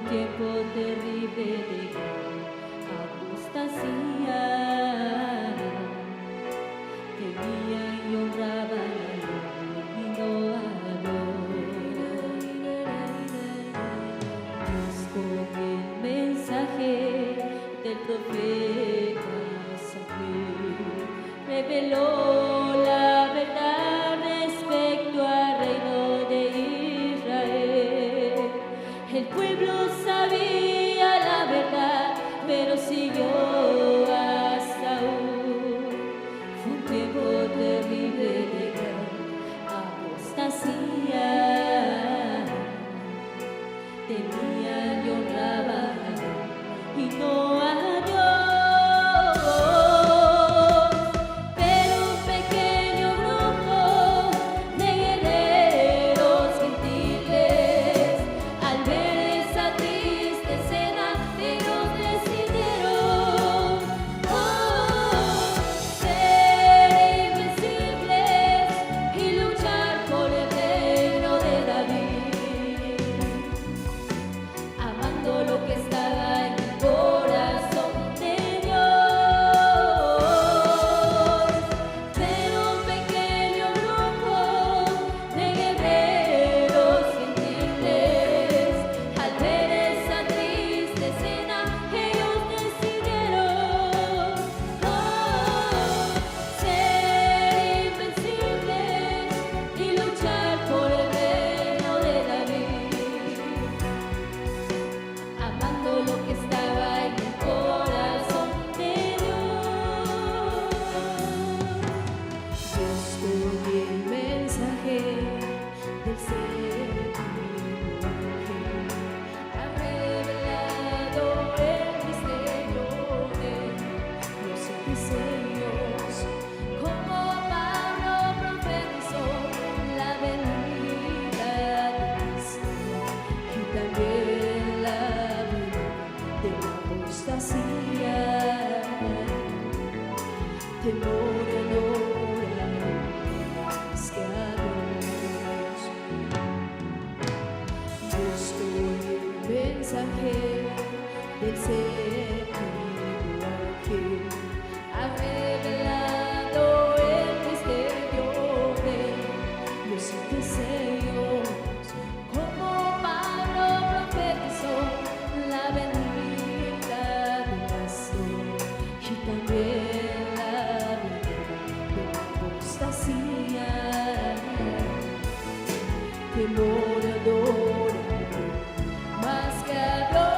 tiempo terrible de apostasía. Temían y honraban a Dios y no a Dios. Con el mensaje del profeta Samuel reveló la verdad respecto al reino de Israel. El pueblo sabía la verdad, pero siguió a Saúl. Fue un tiempo terrible de gran apostasía. Temían y honraban a Dios y no a Dios. Pero un pequeño grupo de guerreros gentiles, al ver esa triste escena, ellos decidieron ser invencibles y luchar por el reino de David, amando lo que estaba en el corazón de Dios. Pero un pequeño grupo de guerreros gentiles, al ver esa triste escena, ellos decidieron ser invencibles y luchar por el reino de David, amando lo que estaba en el corazón de Dios. Dios con el mensaje del séptimo ángel ha revelado el misterio de los 7 sellos. Como Pablo profetizó la venida de Cristo y también la venida de la apostasía. Temor y honor más que a Dios. Dios con el mensaje del séptimo ángel ha revelado el misterio de los 7 sellos. Como Pablo profetizó la venida de Cristo y también la venida de la apostasía. Temor y honor más que a Dios.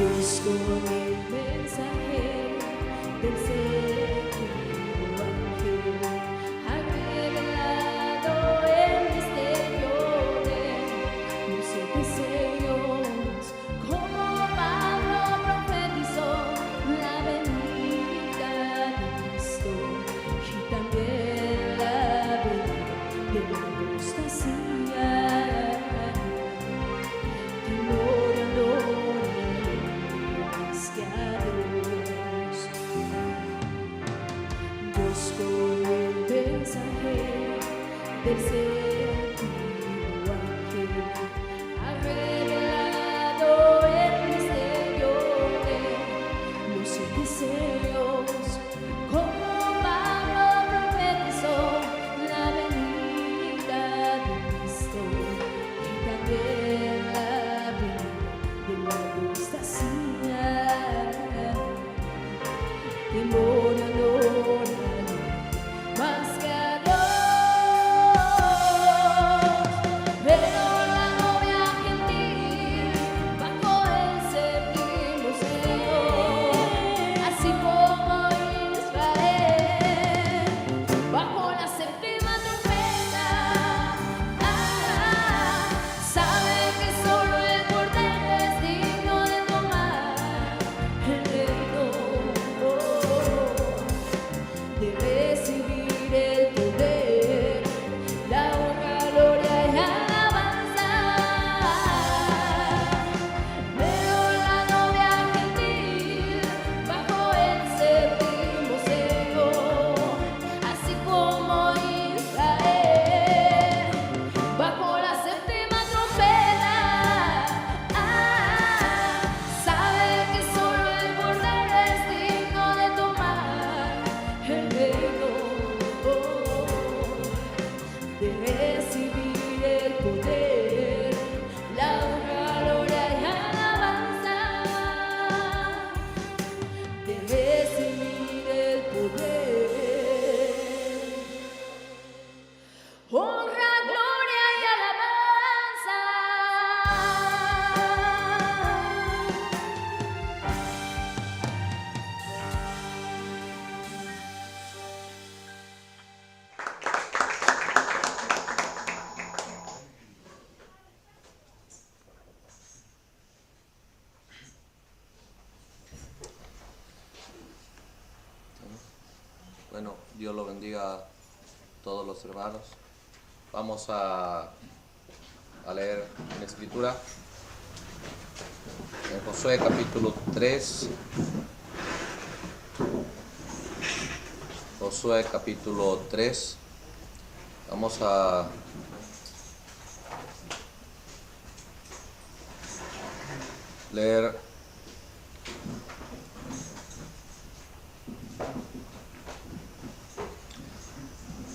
Busco el mensaje del séptimo ángel, ha revelado el misterio de los 7 sellos, como Pablo profetizó la venida de Cristo y también la venida de la apostasía. Busco el mensaje del séptimo ángel, ha revelado el misterio de los 7 sellos, como Pablo profetizó la venida de Cristo y también la venida de la apostasía. Temor y honor más que a Dios, pero la novia gentil bajo el séptimo sello, así como Israel bajo la séptima trompeta, sabe que solo el Cordero es digno de tomar el reino, de recibir el poder, la honra, gloria y alabanza. Pero la novia gentil bajo el séptimo sello, así como Israel bajo la séptima trompeta, sabe que solo el Cordero es digno de tomar el reino, de recibir el poder, la honra, gloria y alabanza, de recibir el poder, honra, gloria y alabanza. Bueno, Dios lo bendiga a todos los hermanos. Vamos a leer en la Escritura, en Josué capítulo 3. Josué capítulo 3. Vamos a leer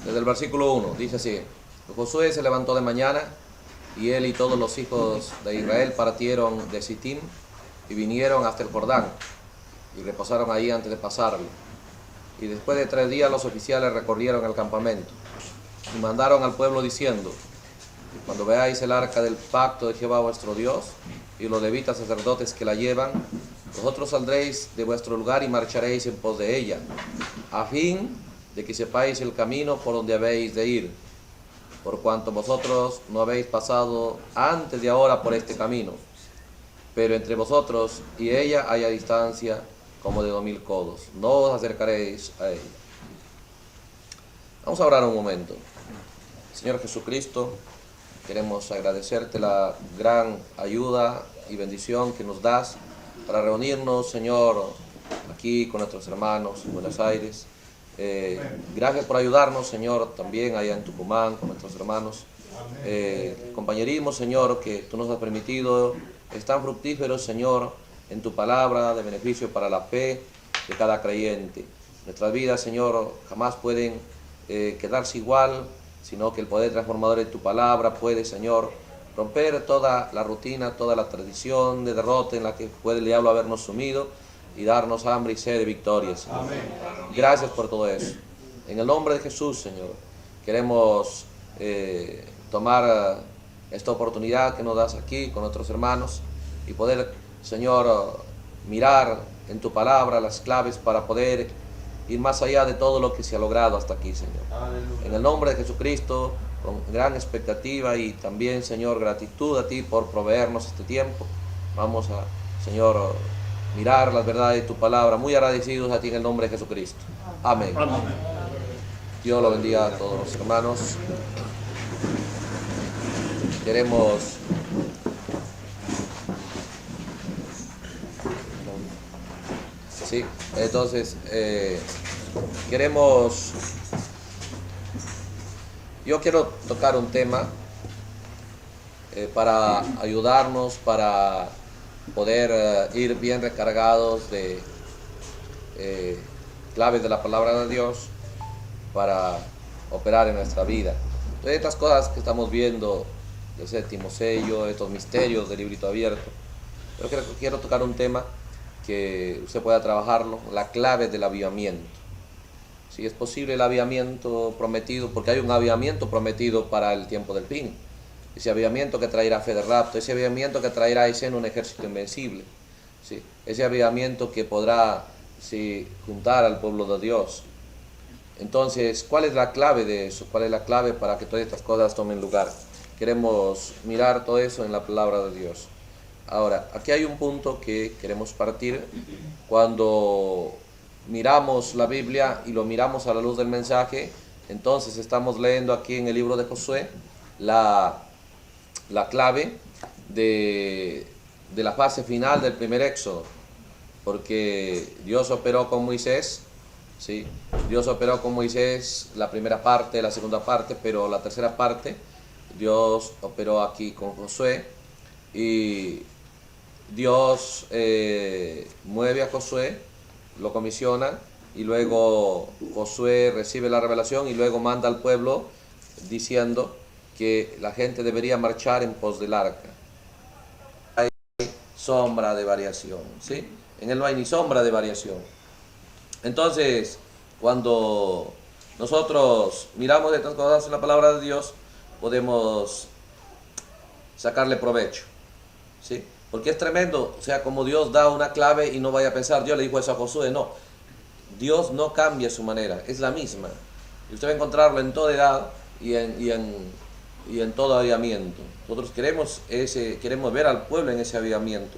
desde el versículo 1. Dice así: Josué se levantó de mañana, y él y todos los hijos de Israel partieron de Sittim y vinieron hasta el Jordán, y reposaron ahí antes de pasarlo. Y después de 3 días los oficiales recorrieron el campamento, y mandaron al pueblo diciendo: cuando veáis el arca del pacto de Jehová vuestro Dios, y los levitas sacerdotes que la llevan, vosotros saldréis de vuestro lugar y marcharéis en pos de ella, a fin de que sepáis el camino por donde habéis de ir, por cuanto vosotros no habéis pasado antes de ahora por este camino, pero entre vosotros y ella haya distancia como de 2000 codos, no os acercaréis a ella. Vamos a orar un momento. Señor Jesucristo, queremos agradecerte la gran ayuda y bendición que nos das para reunirnos, Señor, aquí con nuestros hermanos en Buenos Aires. Gracias por ayudarnos, Señor, también allá en Tucumán con nuestros hermanos. Compañerismo, Señor, que tú nos has permitido, es tan fructífero, Señor, en tu palabra, de beneficio para la fe de cada creyente. Nuestras vidas, Señor, jamás pueden quedarse igual, sino que el poder transformador de tu palabra puede, Señor, romper toda la rutina, toda la tradición de derrota en la que puede el diablo habernos sumido, y darnos hambre y sed de victorias, Señor. Amén. Gracias por todo eso. En el nombre de Jesús, Señor, queremos tomar esta oportunidad que nos das aquí con nuestros hermanos y poder, Señor, mirar en tu palabra las claves para poder ir más allá de todo lo que se ha logrado hasta aquí, Señor. Aleluya. En el nombre de Jesucristo, con gran expectativa y también, Señor, gratitud a ti por proveernos este tiempo. Vamos a, Señor, mirar las verdades de tu palabra, muy agradecidos a ti en el nombre de Jesucristo. Amén. Amén. Dios lo bendiga a todos los hermanos. Queremos sí, entonces yo quiero tocar un tema para ayudarnos, para poder ir bien recargados de claves de la palabra de Dios para operar en nuestra vida. Entonces, estas cosas que estamos viendo, el séptimo sello, estos misterios del librito abierto, yo quiero tocar un tema que usted pueda trabajarlo, la clave del avivamiento. Si es posible el avivamiento prometido, porque hay un avivamiento prometido para el tiempo del fin. Ese avivamiento que traerá fe de rapto, ese avivamiento que traerá a escena un ejército invencible. ¿Sí? Ese avivamiento que podrá juntar al pueblo de Dios. Entonces, ¿cuál es la clave de eso? ¿Cuál es la clave para que todas estas cosas tomen lugar? Queremos mirar todo eso en la palabra de Dios. Ahora, aquí hay un punto que queremos partir. Cuando miramos la Biblia y lo miramos a la luz del mensaje, entonces estamos leyendo aquí en el libro de Josué la clave de la fase final del primer éxodo, porque Dios operó con Moisés, ¿sí? Dios operó con Moisés la primera parte, la segunda parte, pero la tercera parte Dios operó aquí con Josué, y Dios mueve a Josué, lo comisiona, y luego Josué recibe la revelación y luego manda al pueblo diciendo que la gente debería marchar en pos del arca. Hay sombra de variación, ¿sí? En él no hay ni sombra de variación. Entonces, cuando nosotros miramos estas cosas en la palabra de Dios, podemos sacarle provecho, ¿sí? Porque es tremendo, o sea, como Dios da una clave y no vaya a pensar, Dios le dijo eso a Josué, no. Dios no cambia su manera, es la misma. Y usted va a encontrarlo en toda edad y en todo avivamiento. Nosotros queremos ver al pueblo en ese avivamiento.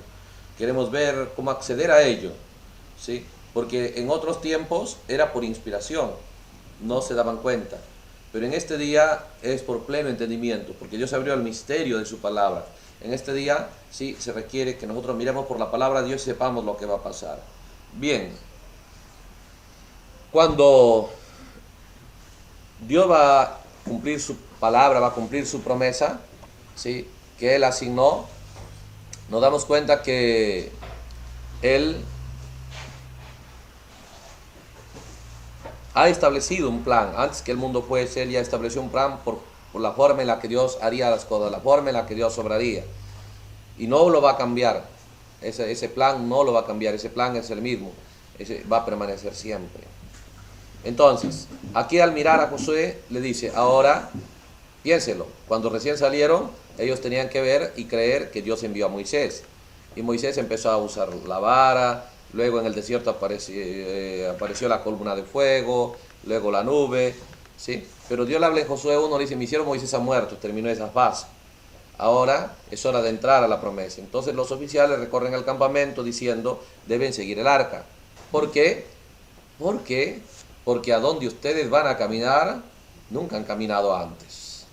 Queremos ver cómo acceder a ello, ¿sí? Porque en otros tiempos era por inspiración, no se daban cuenta. Pero en este día es por pleno entendimiento, porque Dios abrió el misterio de su palabra. En este día sí se requiere que nosotros miremos por la palabra de Dios y sepamos lo que va a pasar. Bien, cuando Dios va a cumplir su palabra, va a cumplir su promesa, ¿sí?, que Él asignó, nos damos cuenta que Él ha establecido un plan. Antes que el mundo fuese, Él ya estableció un plan por la forma en la que Dios haría las cosas, la forma en la que Dios obraría. Y no lo va a cambiar. Ese plan no lo va a cambiar. Ese plan es el mismo. Ese va a permanecer siempre. Entonces, aquí al mirar a Josué, le dice, ahora, piénselo. Cuando recién salieron, ellos tenían que ver y creer que Dios envió a Moisés. Y Moisés empezó a usar la vara. Luego en el desierto apareció la columna de fuego, luego la nube, ¿sí? Pero Dios le habla en Josué 1, le dice, mi siervo Moisés ha muerto, terminó esa fase. Ahora es hora de entrar a la promesa. Entonces los oficiales recorren el campamento diciendo, deben seguir el arca. ¿Por qué? Porque a donde ustedes van a caminar, nunca han caminado antes.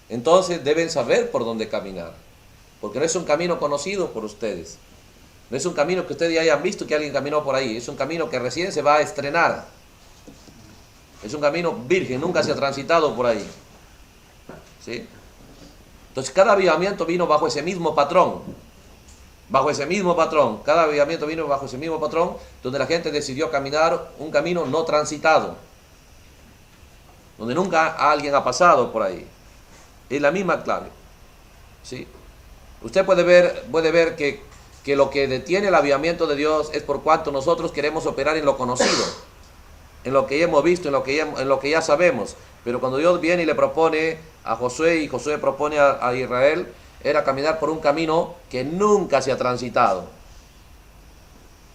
Entonces deben saber por dónde caminar, porque no es un camino conocido por ustedes. No es un camino que ustedes ya hayan visto que alguien caminó por ahí. Es un camino que recién se va a estrenar. Es un camino virgen, nunca se ha transitado por ahí, ¿sí? Entonces cada avivamiento vino bajo ese mismo patrón. Bajo ese mismo patrón. Cada avivamiento vino bajo ese mismo patrón, donde la gente decidió caminar un camino no transitado, donde nunca alguien ha pasado por ahí. Es la misma clave, ¿sí? Usted puede ver que lo que detiene el avivamiento de Dios es por cuanto nosotros queremos operar en lo conocido, en lo que ya hemos visto, en lo que ya sabemos. Pero cuando Dios viene y le propone a Josué, y Josué propone a Israel, era caminar por un camino que nunca se ha transitado,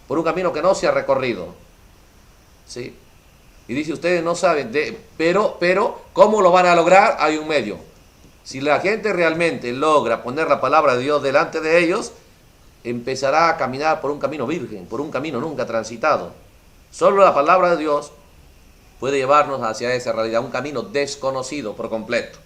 por un camino que no se ha recorrido, ¿sí? Y dice, ustedes no saben, pero, ¿cómo lo van a lograr? Hay un medio. Si la gente realmente logra poner la palabra de Dios delante de ellos, empezará a caminar por un camino virgen, por un camino nunca transitado. Solo la palabra de Dios puede llevarnos hacia esa realidad, un camino desconocido por completo.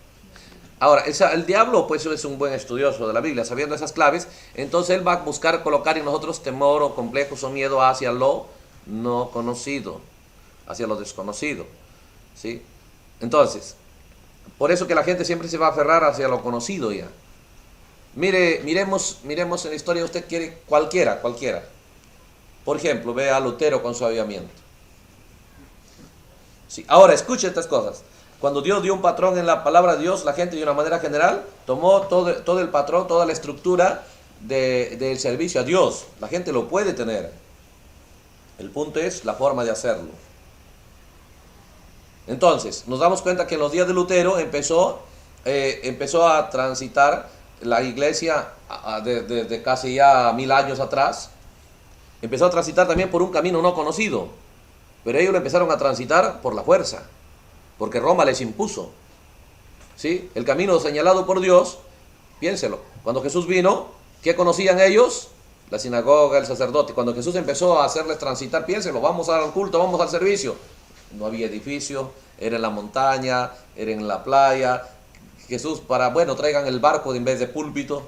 Ahora, el diablo pues es un buen estudioso de la Biblia, sabiendo esas claves, entonces él va a buscar colocar en nosotros temor o complejos o miedo hacia lo no conocido, hacia lo desconocido, ¿sí? Entonces, por eso que la gente siempre se va a aferrar hacia lo conocido ya. Miremos en la historia, usted quiere cualquiera. Por ejemplo, ve a Lutero con su avivamiento. Sí, ahora, escuche estas cosas. Cuando Dios dio un patrón en la palabra de Dios, la gente de una manera general tomó todo el patrón, toda la estructura del servicio a Dios. La gente lo puede tener. El punto es la forma de hacerlo. Entonces, nos damos cuenta que en los días de Lutero empezó a transitar la iglesia de casi ya 1000 años atrás. Empezó a transitar también por un camino no conocido, pero ellos lo empezaron a transitar por la fuerza, porque Roma les impuso, ¿sí? El camino señalado por Dios, piénselo, cuando Jesús vino, ¿qué conocían ellos? La sinagoga, el sacerdote. Cuando Jesús empezó a hacerles transitar, piénselo, vamos al culto, vamos al servicio. No había edificio, era en la montaña, era en la playa. Jesús traigan el barco en vez de púlpito.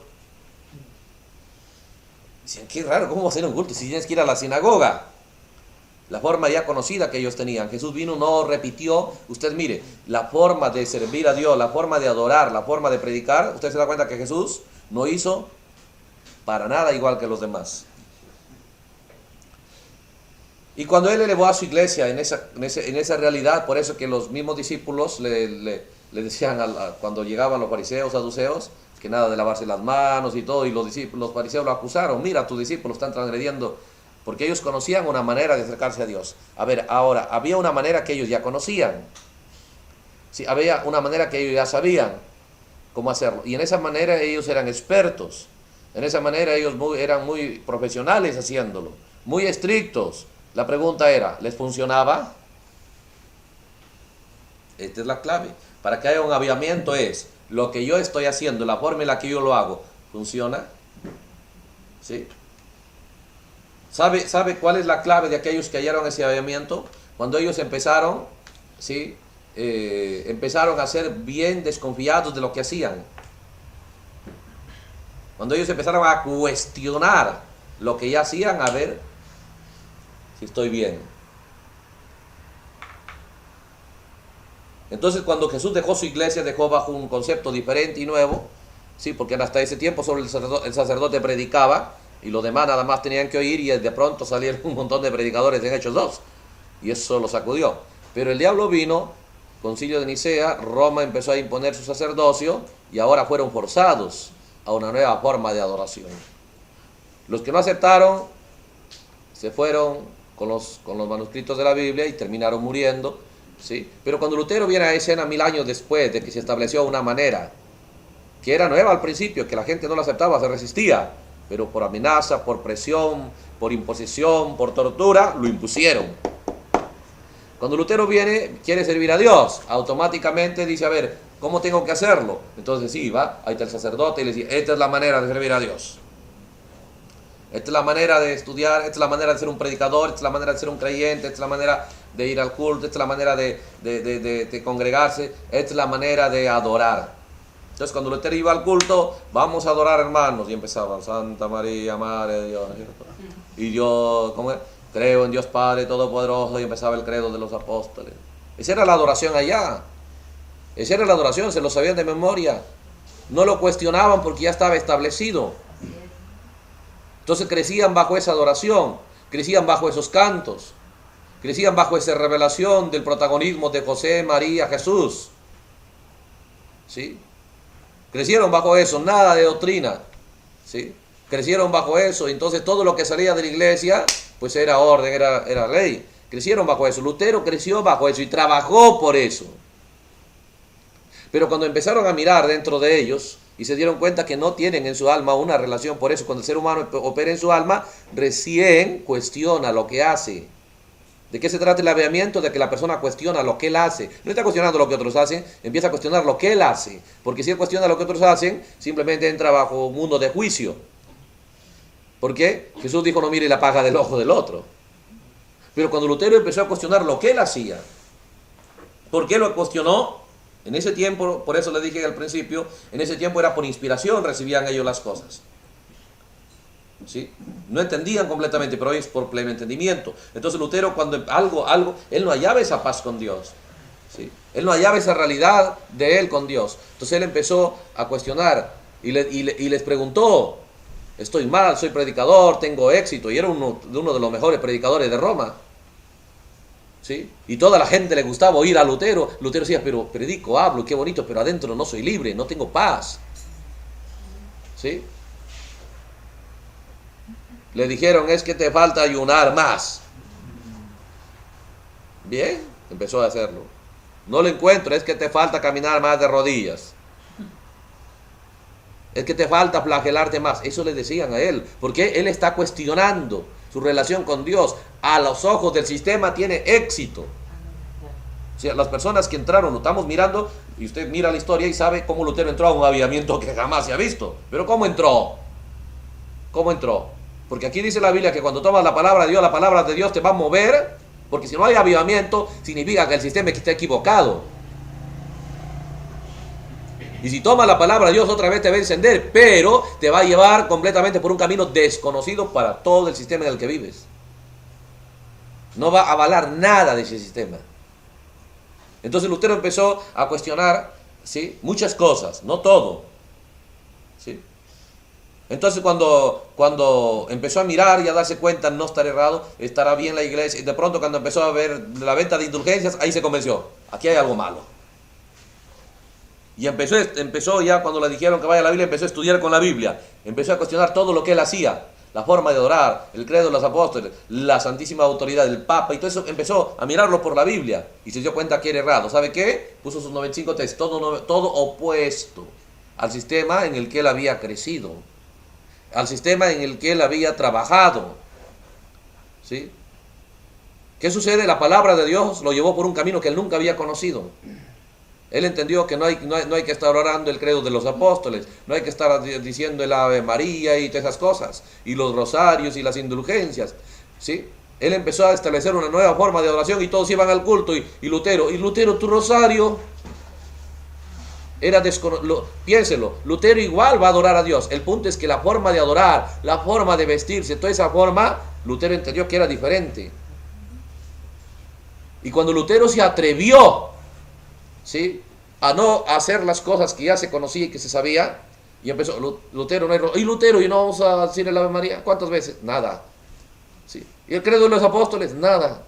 Dicen, qué raro, ¿cómo va a ser un culto si tienes que ir a la sinagoga? La forma ya conocida que ellos tenían. Jesús vino, no repitió. Usted mire, la forma de servir a Dios, la forma de adorar, la forma de predicar. Usted se da cuenta que Jesús no hizo para nada igual que los demás. Y cuando Él elevó a su iglesia en esa realidad, por eso que los mismos discípulos le decían, cuando llegaban los fariseos, saduceos, que nada de lavarse las manos y todo, y los fariseos lo acusaron, mira, tus discípulos están transgrediendo, porque ellos conocían una manera de acercarse a Dios. A ver, ahora, había una manera que ellos ya conocían, sí, había una manera que ellos ya sabían cómo hacerlo, y en esa manera ellos eran expertos, en esa manera ellos eran muy profesionales haciéndolo, muy estrictos. La pregunta era, ¿les funcionaba? Esta es la clave. Para que haya un avivamiento es, lo que yo estoy haciendo, la forma en la que yo lo hago, ¿funciona? ¿Sí? ¿Sabe cuál es la clave de aquellos que hallaron ese avivamiento? Cuando ellos empezaron, ¿sí? Empezaron a ser bien desconfiados de lo que hacían. Cuando ellos empezaron a cuestionar lo que ya hacían, a ver si estoy bien. Entonces, cuando Jesús dejó su iglesia, dejó bajo un concepto diferente y nuevo, sí, porque hasta ese tiempo solo el sacerdote predicaba y los demás nada más tenían que oír, y de pronto salieron un montón de predicadores en Hechos 2 y eso lo sacudió. Pero el diablo vino, Concilio de Nicea, Roma empezó a imponer su sacerdocio y ahora fueron forzados a una nueva forma de adoración. Los que no aceptaron se fueron con los manuscritos de la Biblia y terminaron muriendo, ¿sí? Pero cuando Lutero viene a escena 1000 años después de que se estableció una manera que era nueva al principio, que la gente no la aceptaba, se resistía, pero por amenaza, por presión, por imposición, por tortura, lo impusieron. Cuando Lutero viene, quiere servir a Dios, automáticamente dice, a ver, ¿cómo tengo que hacerlo? Entonces sí, va, ahí está el sacerdote y le dice, esta es la manera de servir a Dios. Esta es la manera de estudiar, esta es la manera de ser un predicador, esta es la manera de ser un creyente, esta es la manera de ir al culto, esta es la manera de congregarse, esta es la manera de adorar. Entonces cuando Lutero iba al culto, vamos a adorar, hermanos, y empezaban, Santa María, Madre de Dios, ¿cierto? Y yo, ¿cómo es? Creo en Dios Padre Todopoderoso, y empezaba el credo de los apóstoles. Esa era la adoración allá, esa era la adoración, se lo sabían de memoria, no lo cuestionaban porque ya estaba establecido. Entonces crecían bajo esa adoración, crecían bajo esos cantos, crecían bajo esa revelación del protagonismo de José, María, Jesús, ¿sí? Crecieron bajo eso, nada de doctrina, ¿sí? Crecieron bajo eso, entonces todo lo que salía de la iglesia, pues era orden, era ley. Crecieron bajo eso. Lutero creció bajo eso y trabajó por eso. Pero cuando empezaron a mirar dentro de ellos y se dieron cuenta que no tienen en su alma una relación. Por eso cuando el ser humano opera en su alma, recién cuestiona lo que hace. ¿De qué se trata el aviamiento? De que la persona cuestiona lo que él hace. No está cuestionando lo que otros hacen, empieza a cuestionar lo que él hace. Porque si él cuestiona lo que otros hacen, simplemente entra bajo un mundo de juicio. ¿Por qué? Jesús dijo, no mire la paja del ojo del otro. Pero cuando Lutero empezó a cuestionar lo que él hacía, ¿por qué lo cuestionó? En ese tiempo, por eso le dije al principio, en ese tiempo era por inspiración, recibían ellos las cosas. ¿Sí? No entendían completamente, pero hoy es por pleno entendimiento. Entonces Lutero, cuando él no hallaba esa paz con Dios. ¿Sí? Él no hallaba esa realidad de él con Dios. Entonces él empezó a cuestionar y les preguntó, estoy mal, soy predicador, tengo éxito, y era uno de los mejores predicadores de Roma. ¿Sí? Y toda la gente le gustaba oír a Lutero. Lutero decía, pero predico, hablo, qué bonito, pero adentro no soy libre, no tengo paz. ¿Sí? Le dijeron, es que te falta ayunar más. Bien, empezó a hacerlo. No lo encuentro, es que te falta caminar más de rodillas. Es que te falta flagelarte más. Eso le decían a él, porque él está cuestionando su relación con Dios. A los ojos del sistema tiene éxito. O sea, las personas que entraron, lo estamos mirando, y usted mira la historia y sabe cómo Lutero entró a un avivamiento que jamás se ha visto. Pero ¿cómo entró? ¿Cómo entró? Porque aquí dice la Biblia que cuando tomas la palabra de Dios te va a mover, porque si no hay avivamiento, significa que el sistema está equivocado. Y si tomas la palabra de Dios, otra vez te va a encender, pero te va a llevar completamente por un camino desconocido para todo el sistema en el que vives. No va a avalar nada de ese sistema. Entonces Lutero empezó a cuestionar, ¿sí?, muchas cosas, no todo. ¿Sí? Entonces cuando empezó a mirar y a darse cuenta, no estar errado, estará bien la iglesia, y de pronto cuando empezó a ver la venta de indulgencias, ahí se convenció, aquí hay algo malo. Y empezó ya cuando le dijeron que vaya a la Biblia, empezó a estudiar con la Biblia, empezó a cuestionar todo lo que él hacía, la forma de orar, el credo de los apóstoles, la santísima autoridad del Papa, y todo eso empezó a mirarlo por la Biblia, y se dio cuenta que era errado. ¿Sabe qué? Puso sus 95 tesis, todo opuesto al sistema en el que él había crecido, al sistema en el que él había trabajado. ¿Sí? ¿Qué sucede? La palabra de Dios lo llevó por un camino que él nunca había conocido. Él entendió que no hay que estar orando el credo de los apóstoles, no hay que estar diciendo el Ave María y todas esas cosas, y los rosarios y las indulgencias. ¿Sí? Él empezó a establecer una nueva forma de adoración y todos iban al culto, y Lutero, tu rosario era piénselo, Lutero igual va a adorar a Dios. El punto es que la forma de adorar, la forma de vestirse, toda esa forma, Lutero entendió que era diferente. Y cuando Lutero se atrevió, ¿sí?, a no hacer las cosas que ya se conocía y que se sabía, y empezó, Lutero no hay y Lutero, y no vamos a decir el Ave María, ¿cuántas veces? Nada. ¿Sí? Y el credo de los apóstoles, nada.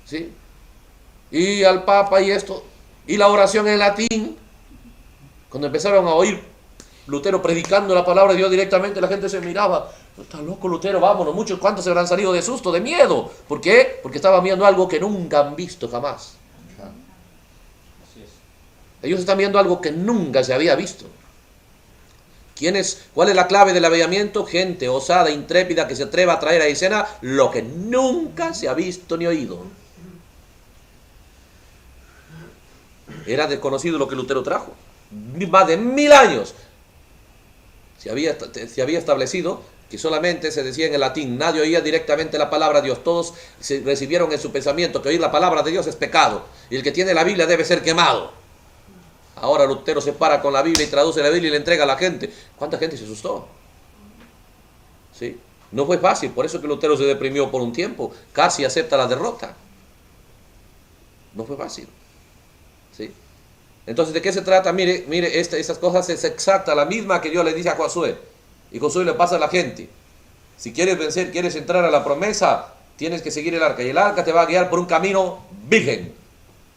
¿Sí? Y al Papa y esto, y la oración en latín. Cuando empezaron a oír Lutero predicando la palabra de Dios directamente, la gente se miraba, está loco Lutero, vámonos. ¿Cuántos se habrán salido de susto, de miedo? ¿Por qué? Porque estaban viendo algo que nunca han visto jamás. Ellos están viendo algo que nunca se había visto. ¿Cuál es la clave del avivamiento? Gente osada, intrépida, que se atreva a traer a escena lo que nunca se ha visto ni oído. Era desconocido lo que Lutero trajo. Más de 1000 años se había establecido que solamente se decía en el latín, nadie oía directamente la palabra de Dios, todos recibieron en su pensamiento que oír la palabra de Dios es pecado, y el que tiene la Biblia debe ser quemado. Ahora Lutero se para con la Biblia y traduce la Biblia y le entrega a la gente. ¿Cuánta gente se asustó? ¿Sí? No fue fácil, por eso que Lutero se deprimió por un tiempo, casi acepta la derrota. No fue fácil. ¿Sí? Entonces, ¿de qué se trata? Mire, estas cosas es exacta, la misma que Dios le dice a Josué. Y Josué le pasa a la gente. Si quieres vencer, quieres entrar a la promesa, tienes que seguir el arca. Y el arca te va a guiar por un camino virgen,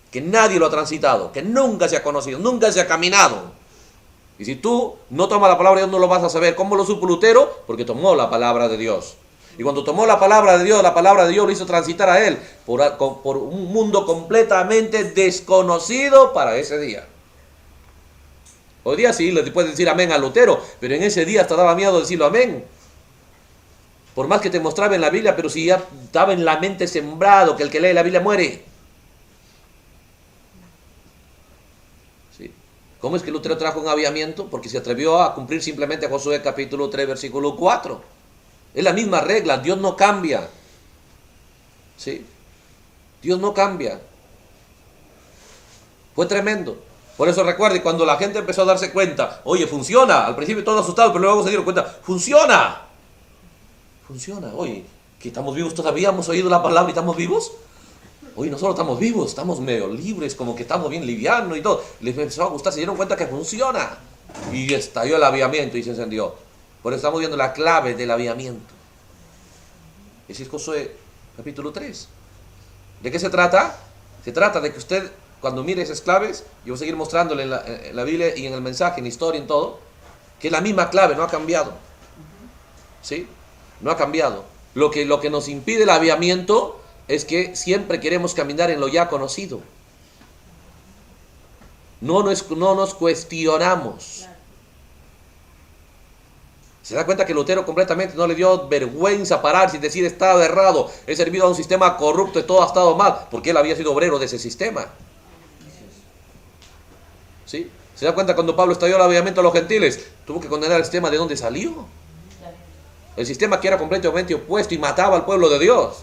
que nadie lo ha transitado, que nunca se ha conocido, nunca se ha caminado. Y si tú no tomas la palabra de Dios, no lo vas a saber. ¿Cómo lo supo Lutero? Porque tomó la palabra de Dios. Y cuando tomó la palabra de Dios lo hizo transitar a él por un mundo completamente desconocido para ese día. Hoy día sí le puedes decir amén a Lutero, pero en ese día hasta daba miedo decirlo amén. Por más que te mostraba en la Biblia, pero si ya estaba en la mente sembrado que el que lee la Biblia muere. ¿Sí? ¿Cómo es que Lutero trajo un avivamiento? Porque se atrevió a cumplir simplemente Josué capítulo 3, versículo 4. Es la misma regla, Dios no cambia. ¿Sí? Dios no cambia. Fue tremendo. Por eso recuerde, cuando la gente empezó a darse cuenta, oye, funciona. Al principio todos asustados, pero luego se dieron cuenta, funciona. Funciona. Oye, que estamos vivos todavía, hemos oído la palabra y estamos vivos. Oye, no solo estamos vivos, estamos medio libres, como que estamos bien livianos y todo. Les empezó a gustar, se dieron cuenta que funciona. Y estalló el avivamiento y se encendió. Por eso estamos viendo la clave del avivamiento. Ese es Josué capítulo 3. ¿De qué se trata? Se trata de que usted, cuando mire esas claves, yo voy a seguir mostrándole en la Biblia y en el mensaje, en la historia, en todo, que es la misma clave, no ha cambiado. ¿Sí? No ha cambiado. Lo que nos impide el avivamiento es que siempre queremos caminar en lo ya conocido. No nos cuestionamos. Se da cuenta que Lutero completamente no le dio vergüenza pararse y decir estaba errado, he servido a un sistema corrupto y todo ha estado mal, porque él había sido obrero de ese sistema. ¿Sí? Se da cuenta cuando Pablo estalló el avivamiento a los gentiles, tuvo que condenar el sistema de donde salió. El sistema que era completamente opuesto y mataba al pueblo de Dios.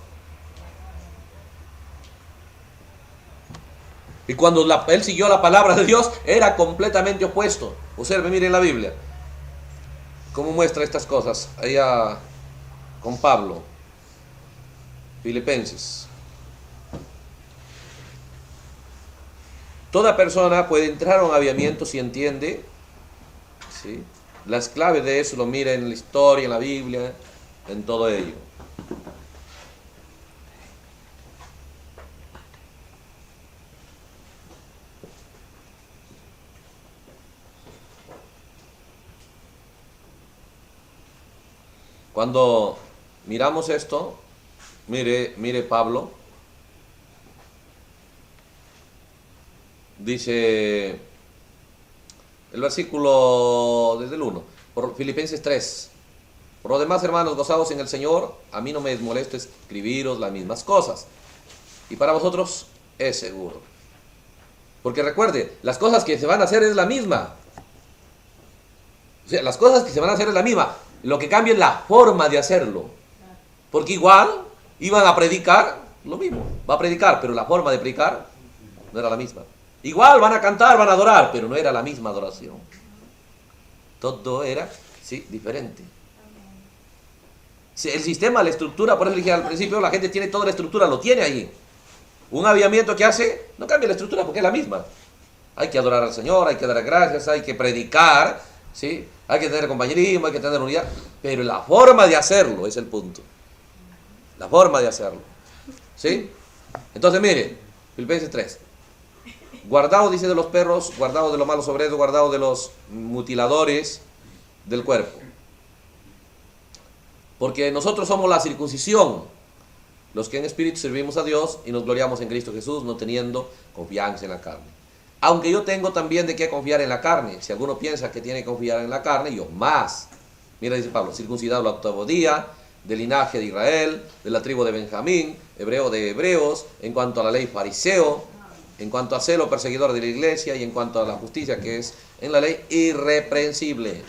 Y cuando él siguió la palabra de Dios, era completamente opuesto. Observe, miren la Biblia. ¿Cómo muestra estas cosas? Allá con Pablo. Filipenses. Toda persona puede entrar a un avivamiento si entiende, ¿sí?, las claves de eso. Lo mira en la historia, en la Biblia, en todo ello. Cuando miramos esto, mire Pablo, dice el versículo desde el 1, por Filipenses 3. Por lo demás, hermanos, gozaos en el Señor. A mí no me molesta escribiros las mismas cosas, y para vosotros es seguro. Porque recuerde, las cosas que se van a hacer es la misma. O sea, las cosas que se van a hacer es la misma. Lo que cambia es la forma de hacerlo. Porque igual iban a predicar lo mismo. Va a predicar, pero la forma de predicar no era la misma. Igual van a cantar, van a adorar, pero no era la misma adoración. Todo era, sí, diferente. El sistema, la estructura, por eso dije al principio, la gente tiene toda la estructura, lo tiene ahí. Un avivamiento que hace, no cambia la estructura porque es la misma. Hay que adorar al Señor, hay que dar gracias, hay que predicar, ¿sí? Hay que tener compañerismo, hay que tener unidad, pero la forma de hacerlo es el punto. La forma de hacerlo, ¿sí? Entonces mire, Filipenses 3. Guardaos, dice, de los perros, guardaos de los malos obreros, guardaos de los mutiladores del cuerpo. Porque nosotros somos la circuncisión, los que en espíritu servimos a Dios y nos gloriamos en Cristo Jesús, no teniendo confianza en la carne. Aunque yo tengo también de qué confiar en la carne. Si alguno piensa que tiene que confiar en la carne, yo más. Mira, dice Pablo, circuncidado el 8º día, del linaje de Israel, de la tribu de Benjamín, hebreo de hebreos, en cuanto a la ley fariseo, en cuanto a celo perseguidor de la iglesia, y en cuanto a la justicia que es en la ley irreprensible.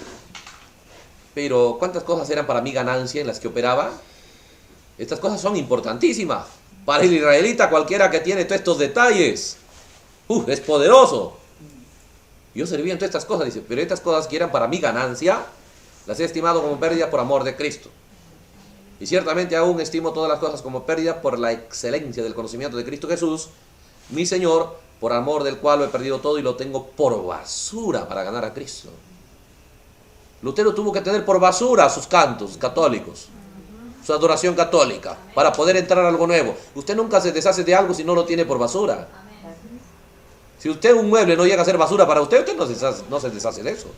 Pero ¿cuántas cosas eran para mi ganancia en las que operaba? Estas cosas son importantísimas. Para el israelita, cualquiera que tiene todos estos detalles, es poderoso. Yo servía en todas estas cosas, dice, pero estas cosas que eran para mi ganancia, las he estimado como pérdida por amor de Cristo. Y ciertamente aún estimo todas las cosas como pérdida por la excelencia del conocimiento de Cristo Jesús, mi Señor, por amor del cual lo he perdido todo y lo tengo por basura para ganar a Cristo. Lutero tuvo que tener por basura sus cantos católicos, su adoración católica, para poder entrar a algo nuevo. Usted nunca se deshace de algo si no lo tiene por basura. Si usted un mueble no llega a ser basura para usted, usted no se deshace de eso.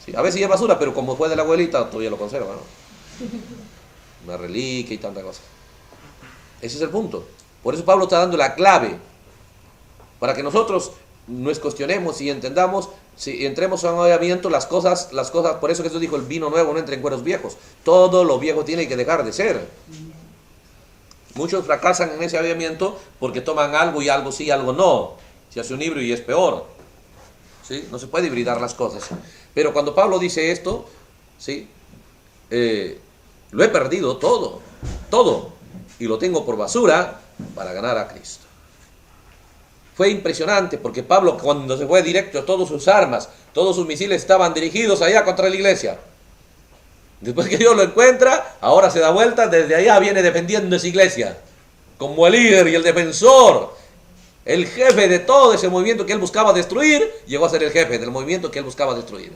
Sí, a veces es basura, pero como fue de la abuelita, todavía lo conserva, ¿no? Una reliquia y tanta cosa. Ese es el punto. Por eso Pablo está dando la clave, para que nosotros nos cuestionemos y entendamos, si entremos a un avivamiento, las cosas, por eso Jesús dijo, el vino nuevo no entra en cueros viejos. Todo lo viejo tiene que dejar de ser. Muchos fracasan en ese avivamiento porque toman algo y algo sí, algo no. Se hace un híbrido y es peor. ¿Sí? No se puede hibridar las cosas. Pero cuando Pablo dice esto, ¿sí? Lo he perdido todo, y lo tengo por basura para ganar a Cristo. Fue impresionante porque Pablo, cuando se fue directo, todas sus armas, todos sus misiles estaban dirigidos allá contra la iglesia. Después que Dios lo encuentra, ahora se da vuelta, desde allá viene defendiendo esa iglesia, como el líder y el defensor, el jefe de todo ese movimiento que él buscaba destruir, llegó a ser el jefe del movimiento que él buscaba destruir.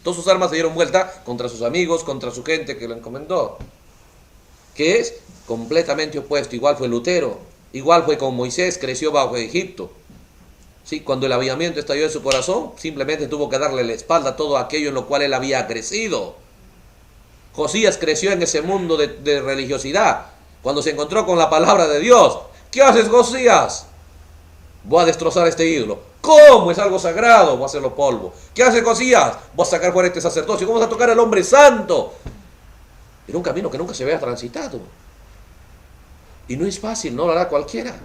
Todas sus armas se dieron vuelta contra sus amigos, contra su gente que lo encomendó, que es completamente opuesto. Igual fue Lutero, igual fue con Moisés, creció bajo Egipto. ¿Sí? Cuando el avivamiento estalló en su corazón, simplemente tuvo que darle la espalda a todo aquello en lo cual él había crecido. Josías creció en ese mundo de religiosidad. Cuando se encontró con la palabra de Dios, ¿qué haces, Josías? Voy a destrozar este ídolo. ¿Cómo? Es algo sagrado, voy a hacerlo polvo. ¿Qué hace Josías? Voy a sacar fuera este sacerdocio. ¿Cómo vas a tocar al hombre santo? Era un camino que nunca se había transitado. Y no es fácil, no lo hará cualquiera.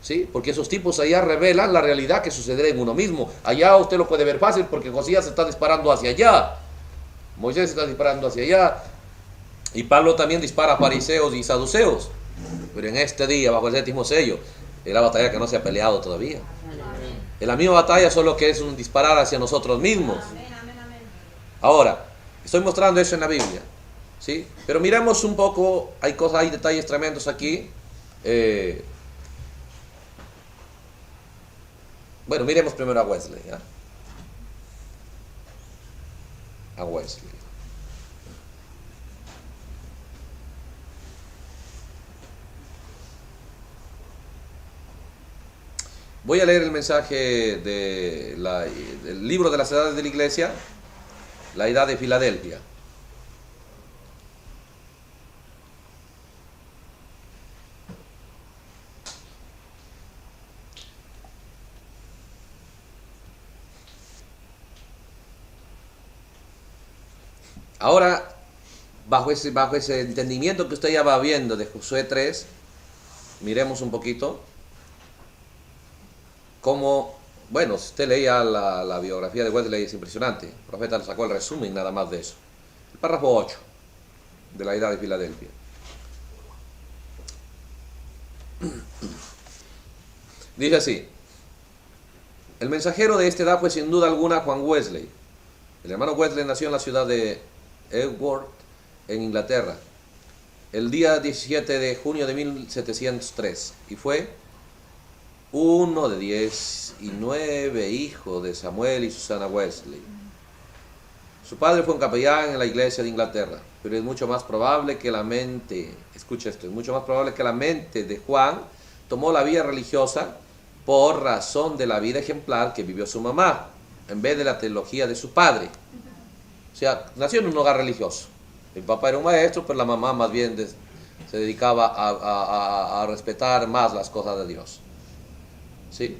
¿Sí? Porque esos tipos allá revelan la realidad que sucederá en uno mismo. Allá usted lo puede ver fácil porque Josías está disparando hacia allá. Moisés está disparando hacia allá. Y Pablo también dispara a fariseos y saduceos. Pero en este día, bajo el séptimo sello, es la batalla que no se ha peleado todavía. Es la misma batalla, solo que es un disparar hacia nosotros mismos. Ahora, estoy mostrando eso en la Biblia, ¿sí? Pero miremos un poco, hay detalles tremendos aquí. Bueno, miremos primero a Wesley, ¿ya? A Wesley. Voy a leer el mensaje del libro de las edades de la iglesia, la edad de Filadelfia. Ahora, bajo ese entendimiento que usted ya va viendo de Josué 3, miremos un poquito cómo, bueno, si usted leía la biografía de Wesley, es impresionante. El profeta le sacó el resumen nada más de eso. El párrafo 8 de la edad de Filadelfia. Dice así: el mensajero de esta edad fue sin duda alguna Juan Wesley. El hermano Wesley nació en la ciudad de Edgeworth, en Inglaterra, el día 17 de junio de 1703, y fue uno de 19 hijos de Samuel y Susana Wesley. Su padre fue un capellán en la iglesia de Inglaterra, pero es mucho más probable que la mente, escucha esto, es mucho más probable que la mente de Juan tomó la vía religiosa por razón de la vida ejemplar que vivió su mamá, en vez de la teología de su padre. O sea, nació en un hogar religioso. El papá era un maestro, pero la mamá más bien se dedicaba a respetar más las cosas de Dios. ¿Sí?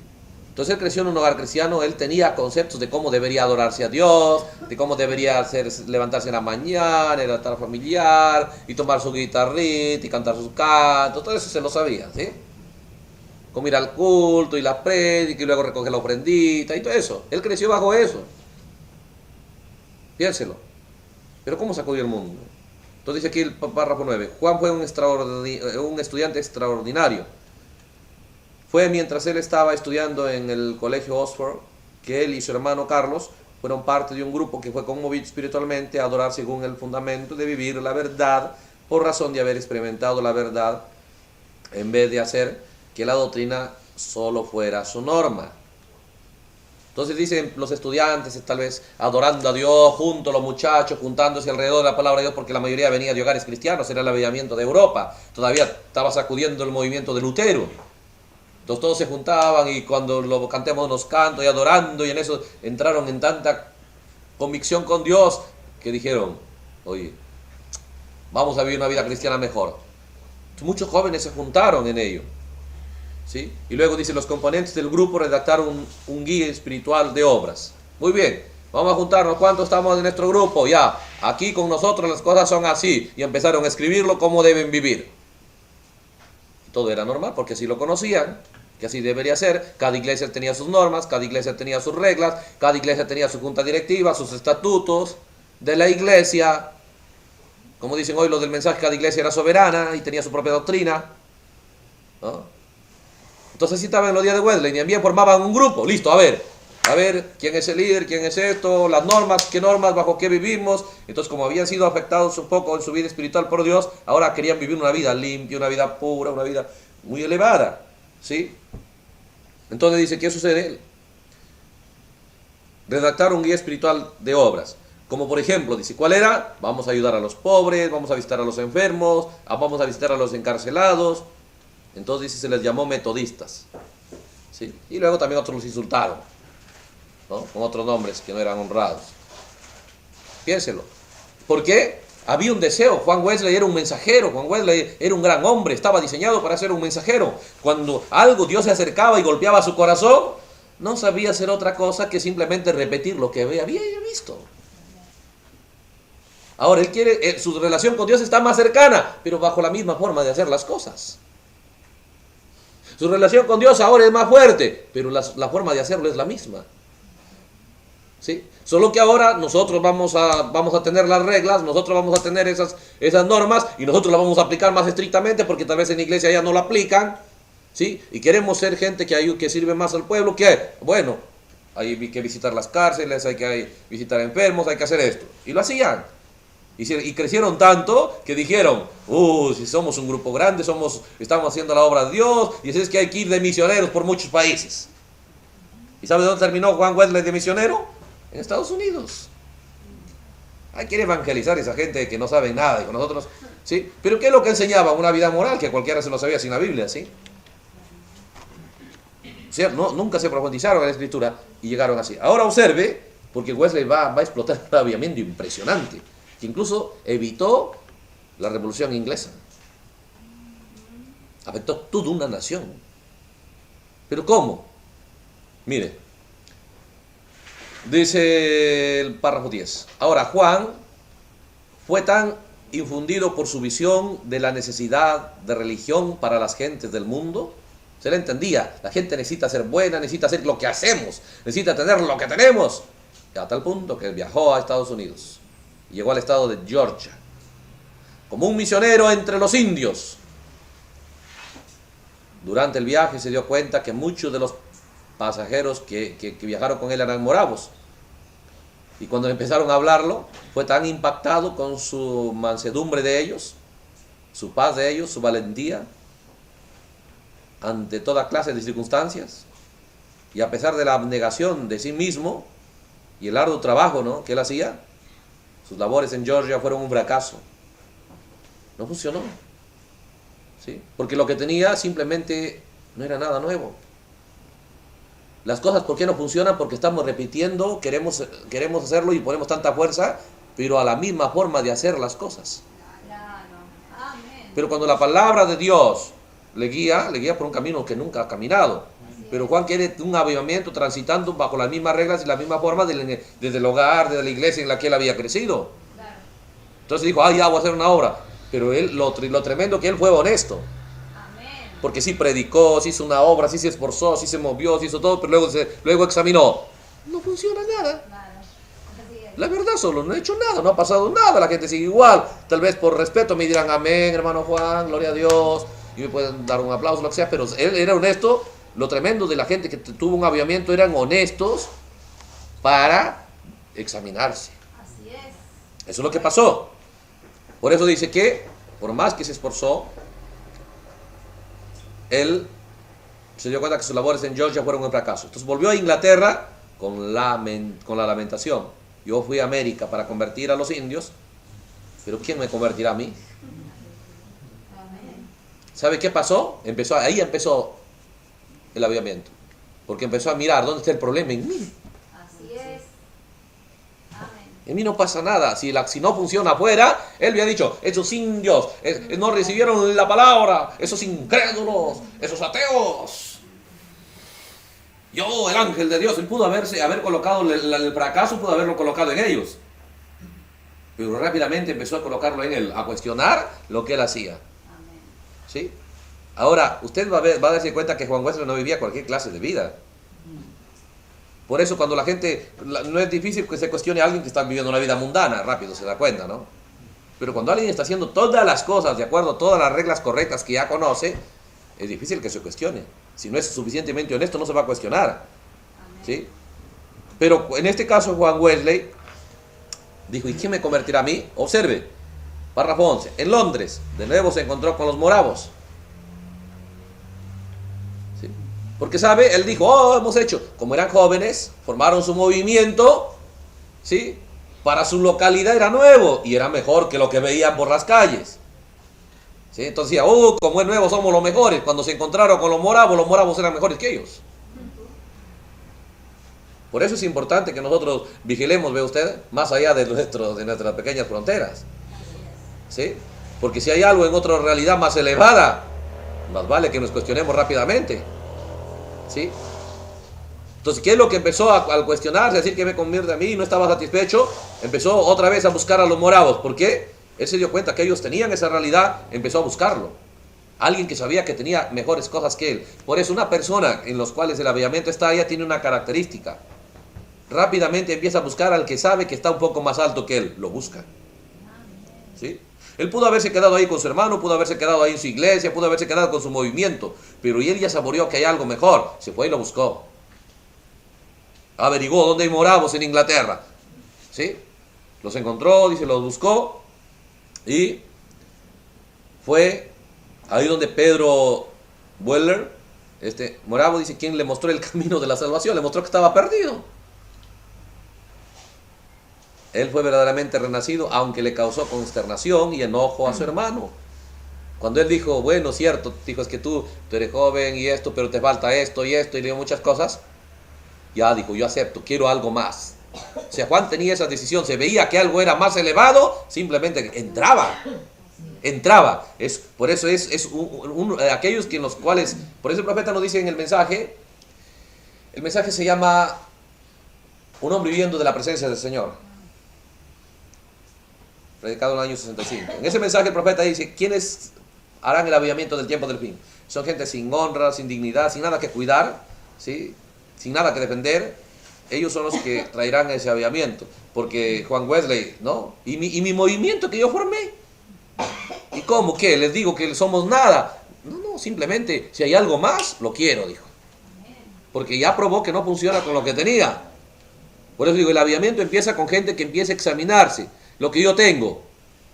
Entonces él creció en un hogar cristiano, él tenía conceptos de cómo debería adorarse a Dios, de cómo debería levantarse en la mañana, el altar familiar, y tomar su guitarrita y cantar sus cantos, todo eso se lo sabía, ¿sí? Cómo ir al culto y la prédica y luego recoger la ofrendita y todo eso. Él creció bajo eso. Piénselo. Pero ¿cómo sacudió el mundo? Entonces dice aquí el párrafo 9. Juan fue un estudiante extraordinario. Fue mientras él estaba estudiando en el colegio Oxford que él y su hermano Carlos fueron parte de un grupo que fue conmovido espiritualmente a adorar según el fundamento de vivir la verdad por razón de haber experimentado la verdad, en vez de hacer que la doctrina solo fuera su norma. Entonces dicen los estudiantes, tal vez adorando a Dios juntos, los muchachos juntándose alrededor de la palabra de Dios, porque la mayoría venía de hogares cristianos, era el avivamiento de Europa, todavía estaba sacudiendo el movimiento de Lutero. Entonces todos se juntaban y cuando lo cantemos unos cantos y adorando, y en eso entraron en tanta convicción con Dios que dijeron, oye, vamos a vivir una vida cristiana mejor. Muchos jóvenes se juntaron en ello. ¿sí? Y luego dice, los componentes del grupo redactaron un guía espiritual de obras. Muy bien, vamos a juntarnos. ¿Cuántos estamos en nuestro grupo? Ya, aquí con nosotros las cosas son así. Y empezaron a escribirlo cómo deben vivir. Todo era normal porque así lo conocían, que así debería ser. Cada iglesia tenía sus normas, cada iglesia tenía sus reglas, cada iglesia tenía su junta directiva, sus estatutos de la iglesia. Como dicen hoy los del mensaje, cada iglesia era soberana y tenía su propia doctrina, ¿no? Entonces así estaban en los días de Wesley, y también formaban un grupo. Listo, a ver, quién es el líder, quién es esto, las normas, qué normas, bajo qué vivimos. Entonces, como habían sido afectados un poco en su vida espiritual por Dios, ahora querían vivir una vida limpia, una vida pura, una vida muy elevada, ¿sí? Entonces dice, ¿qué sucede? Redactar un guía espiritual de obras. Como por ejemplo, dice, ¿cuál era? Vamos a ayudar a los pobres, vamos a visitar a los enfermos, vamos a visitar a los encarcelados. Entonces dice, se les llamó metodistas, ¿sí? Y luego también otros los insultaron, ¿no? Con otros nombres que no eran honrados. Piénselo. ¿Por qué? Había un deseo. Juan Wesley era un mensajero. Juan Wesley era un gran hombre. Estaba diseñado para ser un mensajero. Cuando algo Dios se acercaba y golpeaba su corazón, no sabía hacer otra cosa que simplemente repetir lo que había visto. Ahora él quiere, su relación con Dios está más cercana, pero bajo la misma forma de hacer las cosas. Su relación con Dios ahora es más fuerte, pero la forma de hacerlo es la misma, ¿sí? Solo que ahora nosotros vamos a tener las reglas, nosotros vamos a tener esas normas, y nosotros las vamos a aplicar más estrictamente, porque tal vez en la iglesia ya no la aplican, ¿sí? Y queremos ser gente que sirve más al pueblo. ¿Qué? Bueno, hay que visitar las cárceles, hay que visitar enfermos, hay que hacer esto. Y lo hacían. Y crecieron tanto que dijeron, si somos un grupo grande, estamos haciendo la obra de Dios, y así es que hay que ir de misioneros por muchos países. ¿Y sabe dónde terminó Juan Wesley de misionero? En Estados Unidos. Hay que evangelizar a esa gente que no sabe nada, y con nosotros, ¿sí? Pero ¿qué es lo que enseñaba? Una vida moral, que cualquiera se lo sabía sin la Biblia, ¿sí? O sea, nunca se profundizaron en la escritura y llegaron así. Ahora observe, porque Wesley va a explotar un avivamiento impresionante, que incluso evitó la Revolución Inglesa. Afectó toda una nación. ¿Pero cómo? Mire, dice el párrafo 10. Ahora, Juan fue tan infundido por su visión de la necesidad de religión para las gentes del mundo. Se le entendía, la gente necesita ser buena, necesita hacer lo que hacemos, necesita tener lo que tenemos. A tal punto que viajó a Estados Unidos. Llegó al estado de Georgia como un misionero entre los indios. Durante el viaje se dio cuenta que muchos de los pasajeros que viajaron con él eran moravos. Y cuando empezaron a hablarlo, fue tan impactado con su mansedumbre de ellos, su paz de ellos, su valentía ante toda clase de circunstancias. Y a pesar de la abnegación de sí mismo y el arduo trabajo, ¿no?, que él hacía, sus labores en Georgia fueron un fracaso. No funcionó, ¿sí? Porque lo que tenía simplemente no era nada nuevo. Las cosas, ¿por qué no funcionan? Porque estamos repitiendo, queremos hacerlo y ponemos tanta fuerza, pero a la misma forma de hacer las cosas. Pero cuando la palabra de Dios le guía por un camino que nunca ha caminado. Pero Juan quiere un avivamiento transitando bajo las mismas reglas y la misma forma desde el hogar, desde la iglesia en la que él había crecido. Entonces dijo, ya voy a hacer una obra. Pero él, lo tremendo que él fue honesto. Porque sí predicó, sí hizo una obra, sí se esforzó, sí se movió, sí hizo todo, pero luego examinó. No funciona nada. La verdad, solo no he hecho nada, no ha pasado nada, la gente sigue igual. Tal vez por respeto me dirán, amén, hermano Juan, gloria a Dios, y me pueden dar un aplauso, lo que sea, pero él era honesto. Lo tremendo de la gente que tuvo un avivamiento, eran honestos para examinarse. Así es. Eso es lo que pasó. Por eso dice que, por más que se esforzó, él se dio cuenta que sus labores en Georgia fueron un fracaso. Entonces volvió a Inglaterra con la lamentación. Yo fui a América para convertir a los indios, pero ¿quién me convertirá a mí? ¿Sabe qué pasó? Ahí empezó el avivamiento, porque empezó a mirar dónde está el problema en mí. Así es. Amén. En mí no pasa nada. Si no funciona afuera, él había dicho, esos indios no recibieron la palabra, esos incrédulos, esos ateos. Yo, el ángel de Dios, él pudo haber colocado el fracaso, pudo haberlo colocado en ellos. Pero rápidamente empezó a colocarlo en él, a cuestionar lo que él hacía. ¿Sí? Ahora, usted va a darse cuenta que Juan Wesley no vivía cualquier clase de vida. Por eso cuando la gente, no es difícil que se cuestione a alguien que está viviendo una vida mundana, rápido se da cuenta, ¿no? Pero cuando alguien está haciendo todas las cosas de acuerdo a todas las reglas correctas que ya conoce, es difícil que se cuestione. Si no es suficientemente honesto, no se va a cuestionar. ¿Sí? Pero en este caso Juan Wesley dijo, ¿y quién me convertirá a mí? Observe, párrafo 11. En Londres, de nuevo se encontró con los moravos. ¿Sí? Porque sabe, él dijo, hemos hecho, como eran jóvenes, formaron su movimiento, ¿sí? Para su localidad era nuevo y era mejor que lo que veían por las calles. ¿Sí? Entonces decía, como es nuevo somos los mejores. Cuando se encontraron con los moravos eran mejores que ellos. Por eso es importante que nosotros vigilemos, ve usted, más allá de nuestras pequeñas fronteras. ¿Sí? Porque si hay algo en otra realidad más elevada, más vale que nos cuestionemos rápidamente. ¿Sí? Entonces, ¿qué es lo que empezó al cuestionarse, a decir que me convierte a mí y no estaba satisfecho? Empezó otra vez a buscar a los moravos. ¿Por qué? Él se dio cuenta que ellos tenían esa realidad, empezó a buscarlo. Alguien que sabía que tenía mejores cosas que él. Por eso una persona en los cuales el avivamiento está allá tiene una característica. Rápidamente empieza a buscar al que sabe que está un poco más alto que él. Lo busca. ¿Sí? Él pudo haberse quedado ahí con su hermano, pudo haberse quedado ahí en su iglesia, pudo haberse quedado con su movimiento. Pero él ya saboreó que hay algo mejor. Se fue y lo buscó. Averiguó dónde hay moravos en Inglaterra. ¿Sí? Los encontró, dice, los buscó. Y fue ahí donde Pedro Weller, este moravo, dice, quien le mostró el camino de la salvación, le mostró que estaba perdido. Él fue verdaderamente renacido, aunque le causó consternación y enojo a su hermano. Cuando él dijo, bueno, cierto, dijo, es que tú eres joven y esto, pero te falta esto, y le dio muchas cosas. Ya dijo, yo acepto, quiero algo más. O sea, Juan tenía esa decisión, se veía que algo era más elevado, simplemente entraba. Por eso es aquellos que en los cuales, por eso el profeta nos dice en el mensaje se llama un hombre viviendo de la presencia del Señor, predicado en el año 65. En ese mensaje el profeta dice, ¿quiénes harán el avivamiento del tiempo del fin? Son gente sin honra, sin dignidad, sin nada que cuidar, ¿sí? Sin nada que defender. Ellos son los que traerán ese avivamiento. Porque Juan Wesley, ¿no? ¿Y mi movimiento que yo formé? ¿Y cómo? ¿Qué? ¿Les digo que somos nada? No, simplemente, si hay algo más, lo quiero, dijo. Porque ya probó que no funciona con lo que tenía. Por eso digo, el avivamiento empieza con gente que empieza a examinarse. Lo que yo tengo,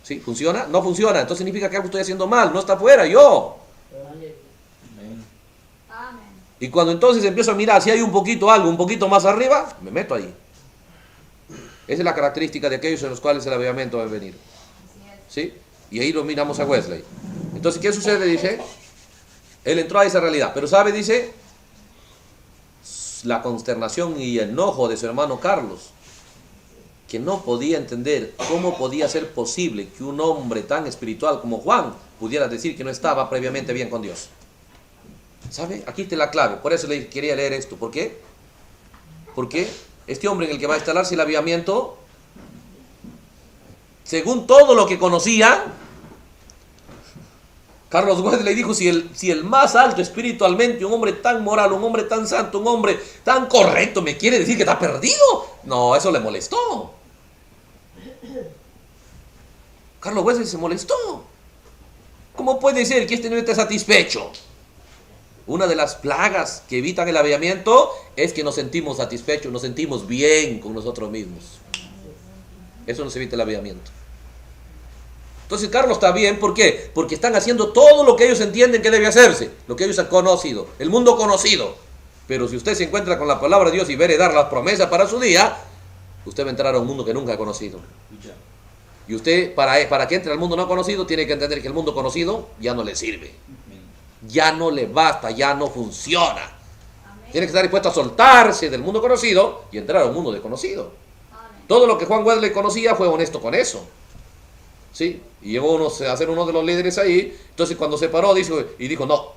¿sí? ¿Funciona? No funciona. Entonces significa que algo estoy haciendo mal. No está afuera, yo. Y cuando entonces empiezo a mirar si hay un poquito más arriba, me meto ahí. Esa es la característica de aquellos en los cuales el avivamiento va a venir. ¿Sí? Y ahí lo miramos a Wesley. Entonces, ¿qué sucede? Dice, él entró a esa realidad. Pero ¿sabe? Dice, la consternación y enojo de su hermano Carlos, que no podía entender cómo podía ser posible que un hombre tan espiritual como Juan pudiera decir que no estaba previamente bien con Dios. ¿Sabe? Aquí está la clave. Por eso le quería leer esto. ¿Por qué? Porque este hombre en el que va a instalarse el avivamiento, según todo lo que conocía, Carlos Wesley dijo, si el más alto espiritualmente, un hombre tan moral, un hombre tan santo, un hombre tan correcto, me quiere decir que está perdido, no, eso le molestó. Carlos Wesley se molestó. ¿Cómo puede ser que este no esté satisfecho? Una de las plagas que evitan el avivamiento es que nos sentimos satisfechos, nos sentimos bien con nosotros mismos. Eso nos evita el avivamiento. Entonces Carlos está bien, ¿por qué? Porque están haciendo todo lo que ellos entienden que debe hacerse, lo que ellos han conocido, el mundo conocido. Pero si usted se encuentra con la palabra de Dios y ve dar las promesas para su día, usted va a entrar a un mundo que nunca ha conocido. Y usted, para que entre al mundo no conocido, tiene que entender que el mundo conocido ya no le sirve. Ya no le basta, ya no funciona. Tiene que estar dispuesto a soltarse del mundo conocido y entrar a un mundo desconocido. Todo lo que Juan Wesley conocía fue honesto con eso. ¿Sí? Y llegó a ser uno de los líderes ahí. Entonces cuando se paró dijo, no,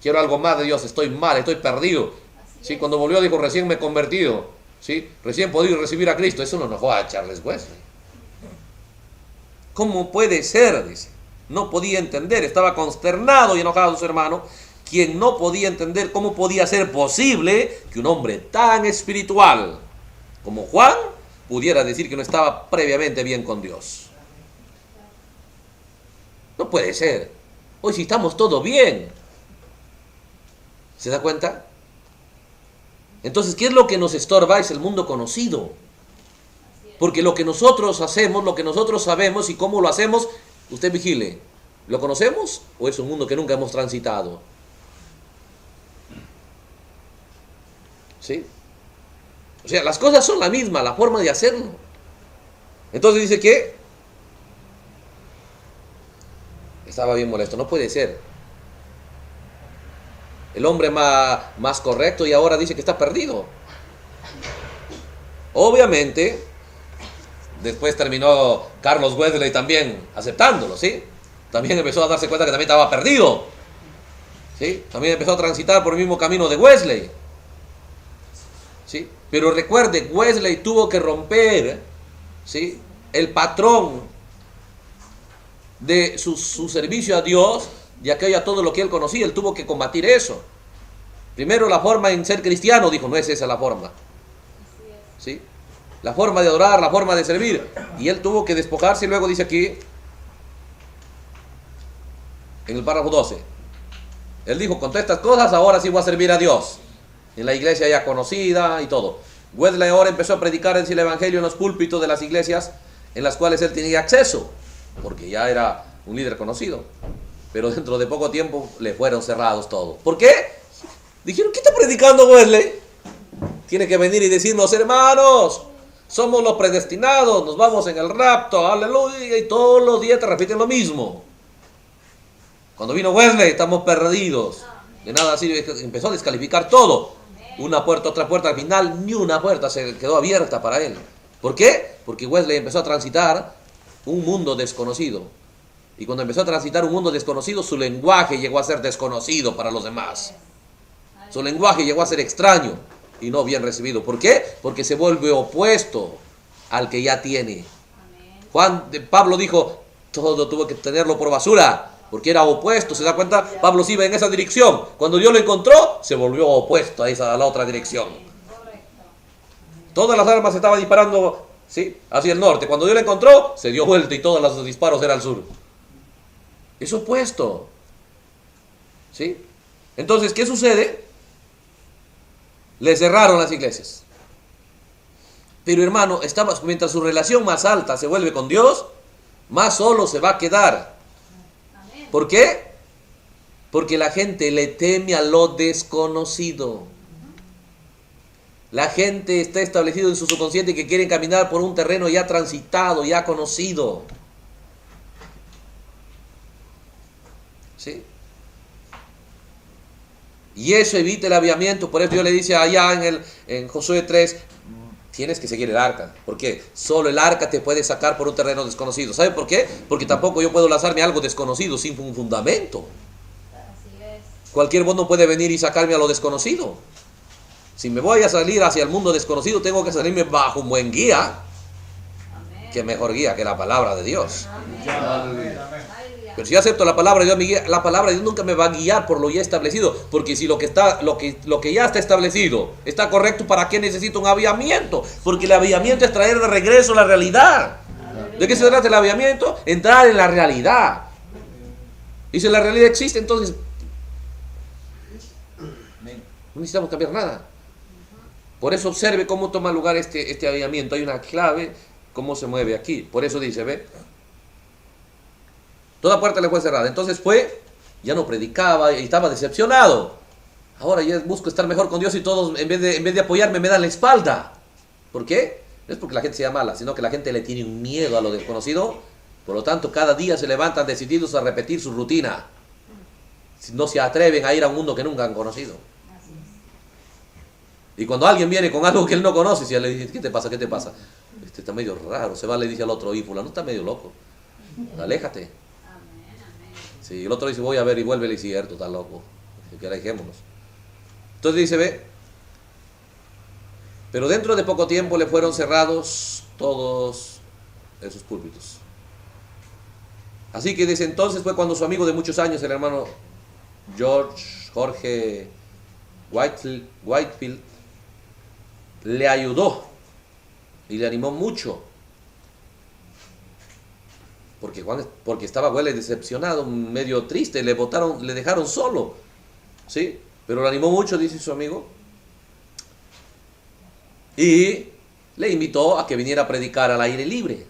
quiero algo más de Dios, estoy mal, estoy perdido. ¿Sí? Cuando volvió dijo, recién me he convertido. ¿Sí? Recién he podido recibir a Cristo. Eso lo enojó a Charles Wesley. ¿Cómo puede ser? Dice. No podía entender, estaba consternado y enojado su hermano, quien no podía entender cómo podía ser posible que un hombre tan espiritual como Juan pudiera decir que no estaba previamente bien con Dios. No puede ser. Hoy sí estamos todo bien. ¿Se da cuenta? Entonces, ¿qué es lo que nos estorba? Es el mundo conocido. Porque lo que nosotros hacemos, lo que nosotros sabemos y cómo lo hacemos, usted vigile, ¿lo conocemos o es un mundo que nunca hemos transitado? ¿Sí? O sea, las cosas son la misma, la forma de hacerlo. Entonces dice que estaba bien molesto, no puede ser. El hombre más correcto y ahora dice que está perdido. Obviamente, después terminó Carlos Wesley también aceptándolo, ¿sí? También empezó a darse cuenta que también estaba perdido. ¿Sí? También empezó a transitar por el mismo camino de Wesley. ¿Sí? Pero recuerde, Wesley tuvo que romper, ¿sí?, el patrón de su servicio a Dios, de aquello a todo lo que él conocía. Él tuvo que combatir eso. Primero, la forma en ser cristiano, dijo, no es esa la forma. ¿Sí? La forma de adorar, la forma de servir. Y él tuvo que despojarse, y luego dice aquí, en el párrafo 12, él dijo, con todas estas cosas, ahora sí voy a servir a Dios. En la iglesia ya conocida y todo. Wesley ahora empezó a predicar el evangelio en los púlpitos de las iglesias en las cuales él tenía acceso, porque ya era un líder conocido. Pero dentro de poco tiempo le fueron cerrados todos. ¿Por qué? Dijeron, ¿qué está predicando Wesley? Tiene que venir y decirnos, hermanos, somos los predestinados, nos vamos en el rapto, aleluya, y todos los días te repiten lo mismo. Cuando vino Wesley, estamos perdidos. De nada sirve, empezó a descalificar todo. Una puerta, otra puerta, al final ni una puerta se quedó abierta para él. ¿Por qué? Porque Wesley empezó a transitar un mundo desconocido. Y cuando empezó a transitar un mundo desconocido, su lenguaje llegó a ser desconocido para los demás. Su lenguaje llegó a ser extraño y no bien recibido. ¿Por qué? Porque se vuelve opuesto al que ya tiene. Pablo dijo, todo tuvo que tenerlo por basura, porque era opuesto. ¿Se da cuenta? Pablo se iba en esa dirección. Cuando Dios lo encontró, se volvió opuesto a la otra dirección. Todas las armas estaban disparando, ¿sí?, hacia el norte. Cuando Dios lo encontró, se dio vuelta y todos los disparos eran al sur. Es opuesto. ¿Sí? Entonces, ¿qué sucede? Le cerraron las iglesias. Pero hermano, mientras su relación más alta se vuelve con Dios, más solo se va a quedar. ¿Por qué? Porque la gente le teme a lo desconocido. La gente está establecido en su subconsciente que quieren caminar por un terreno ya transitado, ya conocido. ¿Sí? Y eso evita el aviamiento. Por eso Dios le dice allá en Josué 3, tienes que seguir el arca. ¿Por qué? Solo el arca te puede sacar por un terreno desconocido. ¿Sabe por qué? Porque tampoco yo puedo lanzarme a algo desconocido sin un fundamento. Cualquier bono puede venir y sacarme a lo desconocido. Si me voy a salir hacia el mundo desconocido, tengo que salirme bajo un buen guía. Que mejor guía que la palabra de Dios. Pero si yo acepto la palabra de Dios, la palabra de Dios nunca me va a guiar por lo ya establecido. Porque si lo que ya está establecido está correcto, ¿para qué necesito un aviamiento? Porque el aviamiento es traer de regreso la realidad. ¿De qué se trata el aviamiento? Entrar en la realidad. Y si la realidad existe, entonces no necesitamos cambiar nada. Por eso observe cómo toma lugar este aviamiento. Hay una clave, cómo se mueve aquí. Por eso dice, ¿ve? Toda puerta le fue cerrada. Entonces ya no predicaba y estaba decepcionado. Ahora ya busco estar mejor con Dios y todos en vez de apoyarme me dan la espalda. ¿Por qué? No es porque la gente sea mala, sino que la gente le tiene un miedo a lo desconocido. Por lo tanto, cada día se levantan decididos a repetir su rutina. No se atreven a ir a un mundo que nunca han conocido. Y cuando alguien viene con algo que él no conoce, si él le dice, ¿qué te pasa? ¿Qué te pasa? Este está medio raro. Se va, le dice al otro, y fulano está medio loco. Aléjate. Sí, el otro dice, voy a ver, y vuelve y dice, cierto, está loco. Que alejémonos. Entonces dice, ve, pero dentro de poco tiempo le fueron cerrados todos esos púlpitos. Así que desde entonces fue cuando su amigo de muchos años, el hermano Jorge Whitefield, le ayudó y le animó mucho. Porque estaba Wesley decepcionado, medio triste, le dejaron solo. ¿Sí? Pero lo animó mucho, dice su amigo. Y le invitó a que viniera a predicar al aire libre,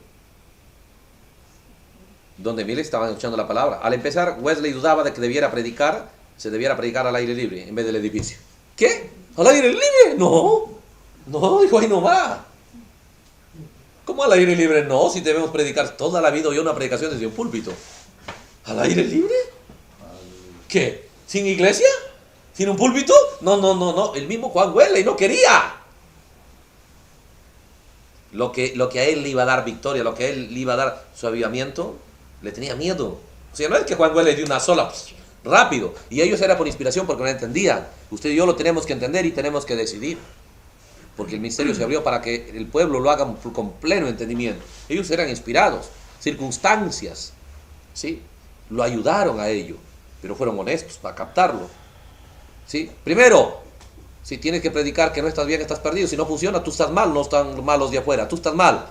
donde miles estaban escuchando la palabra. Al empezar, Wesley dudaba de que se debiera predicar al aire libre en vez del edificio. ¿Qué? ¿Al aire libre? No, dijo, ahí no va. ¿Cómo al aire libre? No, si debemos predicar toda la vida. Oí una predicación desde un púlpito. ¿Al aire libre? ¿Qué? ¿Sin iglesia? ¿Sin un púlpito? No. El mismo Juan Wesley no quería. Lo que a él le iba a dar victoria, lo que a él le iba a dar su avivamiento, le tenía miedo. O sea, no es que Juan Wesley dio una sola, rápido. Y ellos era por inspiración porque no entendían. Usted y yo lo tenemos que entender y tenemos que decidir. Porque el misterio se abrió para que el pueblo lo haga con pleno entendimiento. Ellos eran inspirados, circunstancias, ¿sí? Lo ayudaron a ello, pero fueron honestos para captarlo, ¿sí? Primero, si tienes que predicar que no estás bien, estás perdido. Si no funciona, tú estás mal, no están malos de afuera, tú estás mal,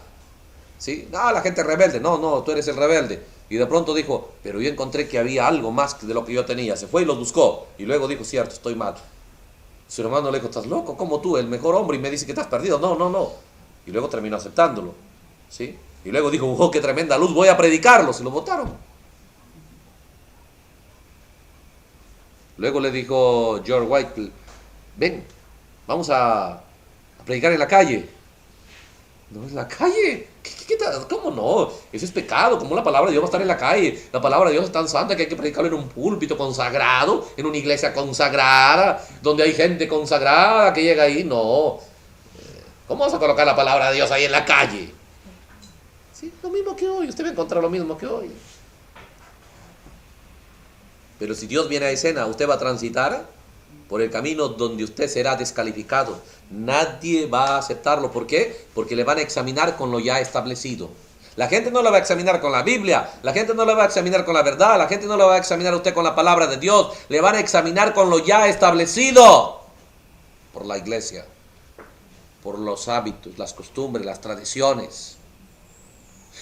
¿sí? La gente es rebelde. No, tú eres el rebelde. Y de pronto dijo, pero yo encontré que había algo más de lo que yo tenía. Se fue y los buscó. Y luego dijo, cierto, estoy mal. Su hermano le dijo, ¿estás loco? ¿Cómo tú, el mejor hombre? Y me dice que estás perdido. No. Y luego terminó aceptándolo, ¿sí? Y luego dijo, oh, qué tremenda luz, voy a predicarlo. Se lo votaron. Luego le dijo George Whitefield, ven, vamos a predicar en la calle. ¿No es la calle? ¿Qué tal? ¿Cómo no? Eso es pecado. ¿Cómo la palabra de Dios va a estar en la calle? La palabra de Dios es tan santa que hay que predicarlo en un púlpito consagrado, en una iglesia consagrada, donde hay gente consagrada que llega ahí. No. ¿Cómo vas a colocar la palabra de Dios ahí en la calle? Sí, lo mismo que hoy. Usted va a encontrar lo mismo que hoy. Pero si Dios viene a escena, usted va a transitar por el camino donde usted será descalificado. Nadie va a aceptarlo. ¿Por qué? Porque le van a examinar con lo ya establecido. La gente no lo va a examinar con la Biblia. La gente no lo va a examinar con la verdad. La gente no lo va a examinar a usted con la palabra de Dios. Le van a examinar con lo ya establecido. Por la iglesia. Por los hábitos, las costumbres, las tradiciones.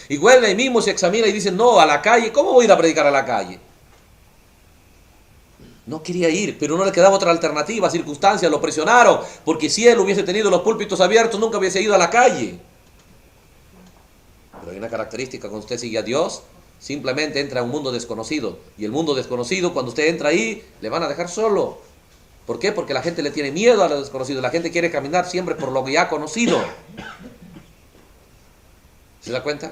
Y Wesley mismo se examina y dice, no, a la calle. ¿Cómo voy a ir a predicar a la calle? No quería ir, pero no le quedaba otra alternativa, circunstancias lo presionaron, porque si él hubiese tenido los púlpitos abiertos, nunca hubiese ido a la calle. Pero hay una característica, cuando usted sigue a Dios, simplemente entra a un mundo desconocido, y el mundo desconocido, cuando usted entra ahí, le van a dejar solo. ¿Por qué? Porque la gente le tiene miedo a lo desconocido, la gente quiere caminar siempre por lo que ya ha conocido. ¿Se da cuenta?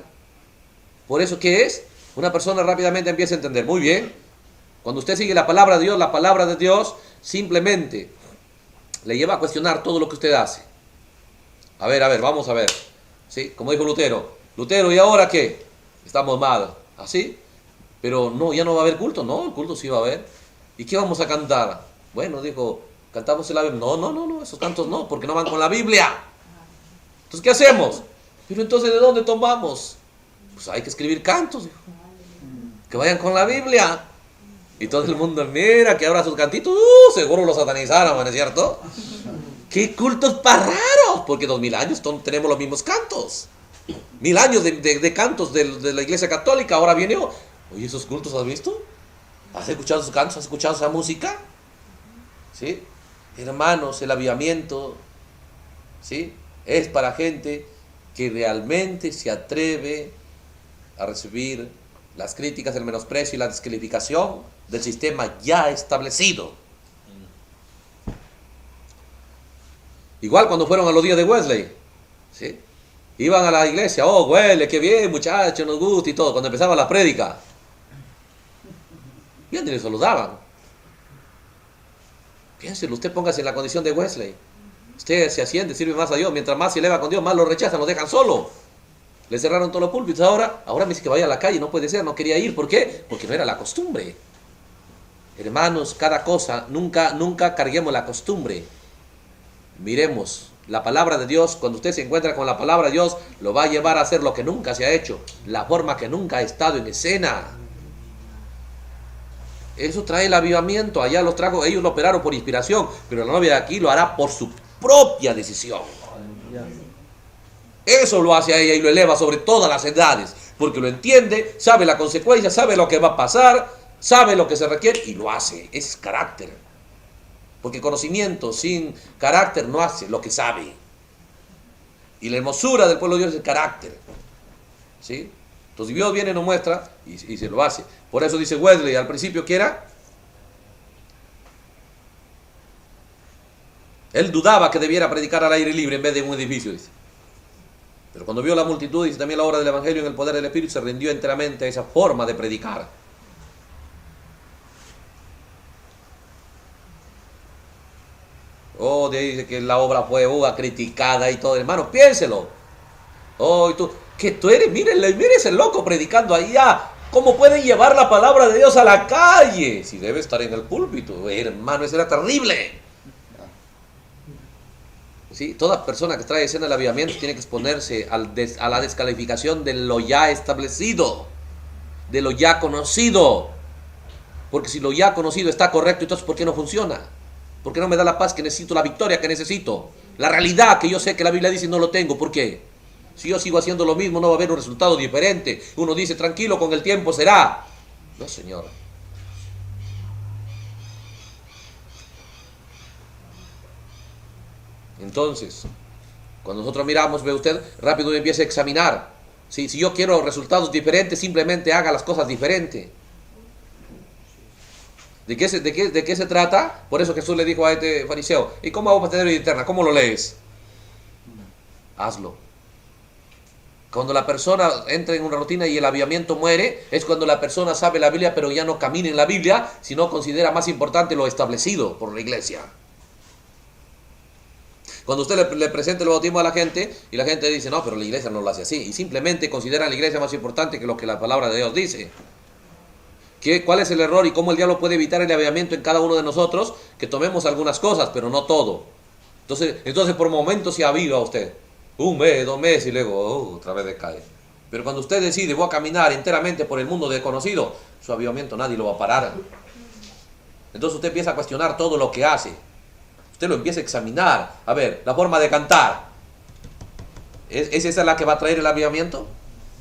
Por eso, ¿qué es? Una persona rápidamente empieza a entender, muy bien. Cuando usted sigue la palabra de Dios, la palabra de Dios simplemente le lleva a cuestionar todo lo que usted hace. A ver, vamos a ver. ¿Sí? Como dijo Lutero, ¿y ahora qué? Estamos mal. ¿Así? Pero no, ya no va a haber culto. No, el culto sí va a haber. ¿Y qué vamos a cantar? Bueno, dijo, cantamos en la Biblia. No, esos cantos no, porque no van con la Biblia. Entonces, ¿qué hacemos? Pero entonces, ¿de dónde tomamos? Pues hay que escribir cantos, dijo, que vayan con la Biblia. Y todo el mundo, mira, que ahora sus cantitos, seguro los satanizaron, ¿no es cierto? ¡Qué cultos para raros! Porque 2000 años tenemos los mismos cantos. 1000 años de cantos de la iglesia católica, ahora viene, oye, ¿esos cultos has visto? ¿Has escuchado esos cantos? ¿Has escuchado esa música? ¿Sí? Hermanos, el avivamiento, ¿sí? Es para gente que realmente se atreve a recibir las críticas, el menosprecio y la descalificación del sistema ya establecido. Igual cuando fueron a los días de Wesley, ¿sí? Iban a la iglesia, Wesley, qué bien, muchachos, nos gusta y todo. Cuando empezaba la prédica, ya ni les saludaban. Piénselo, usted póngase en la condición de Wesley. Usted se asciende, sirve más a Dios. Mientras más se eleva con Dios, más lo rechazan, lo dejan solo. Le cerraron todos los púlpitos. Ahora me dice que vaya a la calle. No puede ser, no quería ir. ¿Por qué? Porque no era la costumbre. Hermanos, cada cosa, nunca carguemos la costumbre. Miremos, la palabra de Dios, cuando usted se encuentra con la palabra de Dios, lo va a llevar a hacer lo que nunca se ha hecho, la forma que nunca ha estado en escena. Eso trae el avivamiento. Allá los trajo, ellos lo operaron por inspiración, pero la novia de aquí lo hará por su propia decisión. Eso lo hace a ella y lo eleva sobre todas las edades, porque lo entiende, sabe la consecuencia, sabe lo que va a pasar, sabe lo que se requiere y lo hace. Es carácter. Porque conocimiento sin carácter no hace lo que sabe. Y la hermosura del pueblo de Dios es el carácter. ¿Sí? Entonces Dios viene y nos muestra y se lo hace. Por eso dice Wesley al principio que era. Él dudaba que debiera predicar al aire libre en vez de un edificio, dice. Pero cuando vio la multitud, dice también la obra del Evangelio en el poder del Espíritu, se rindió enteramente a esa forma de predicar. Oh, dice que la obra fue criticada y todo. Hermano, piénselo. Oh, y tú, que tú eres, mire ese loco predicando allá. ¿Cómo puede llevar la palabra de Dios a la calle? Si debe estar en el púlpito. Hermano, eso era terrible. ¿Sí? Toda persona que trae escena del avivamiento tiene que exponerse a la descalificación de lo ya establecido, de lo ya conocido. Porque si lo ya conocido está correcto, entonces ¿por qué no funciona? ¿Por qué no me da la paz que necesito, la victoria que necesito? La realidad que yo sé que la Biblia dice y no lo tengo. ¿Por qué? Si yo sigo haciendo lo mismo, no va a haber un resultado diferente. Uno dice, tranquilo, con el tiempo será. No, Señor. Entonces, cuando nosotros miramos, ve usted, rápido empieza a examinar. Si yo quiero resultados diferentes, simplemente haga las cosas diferentes. ¿De qué se trata? Por eso Jesús le dijo a este fariseo, ¿y cómo vamos a tener vida eterna? ¿Cómo lo lees? Hazlo. Cuando la persona entra en una rutina y el avivamiento muere, es cuando la persona sabe la Biblia, pero ya no camina en la Biblia, sino considera más importante lo establecido por la iglesia. Cuando usted le presenta el bautismo a la gente, y la gente dice, no, pero la iglesia no lo hace así, y simplemente consideran la iglesia más importante que lo que la palabra de Dios dice. ¿Cuál es el error y cómo el diablo puede evitar el avivamiento en cada uno de nosotros? Que tomemos algunas cosas, pero no todo. Entonces por momentos se aviva usted. Un mes, 2 meses y luego otra vez decae. Pero cuando usted decide, voy a caminar enteramente por el mundo desconocido, su avivamiento nadie lo va a parar. Entonces usted empieza a cuestionar todo lo que hace. Usted lo empieza a examinar. A ver, la forma de cantar. ¿Es esa la que va a traer el avivamiento?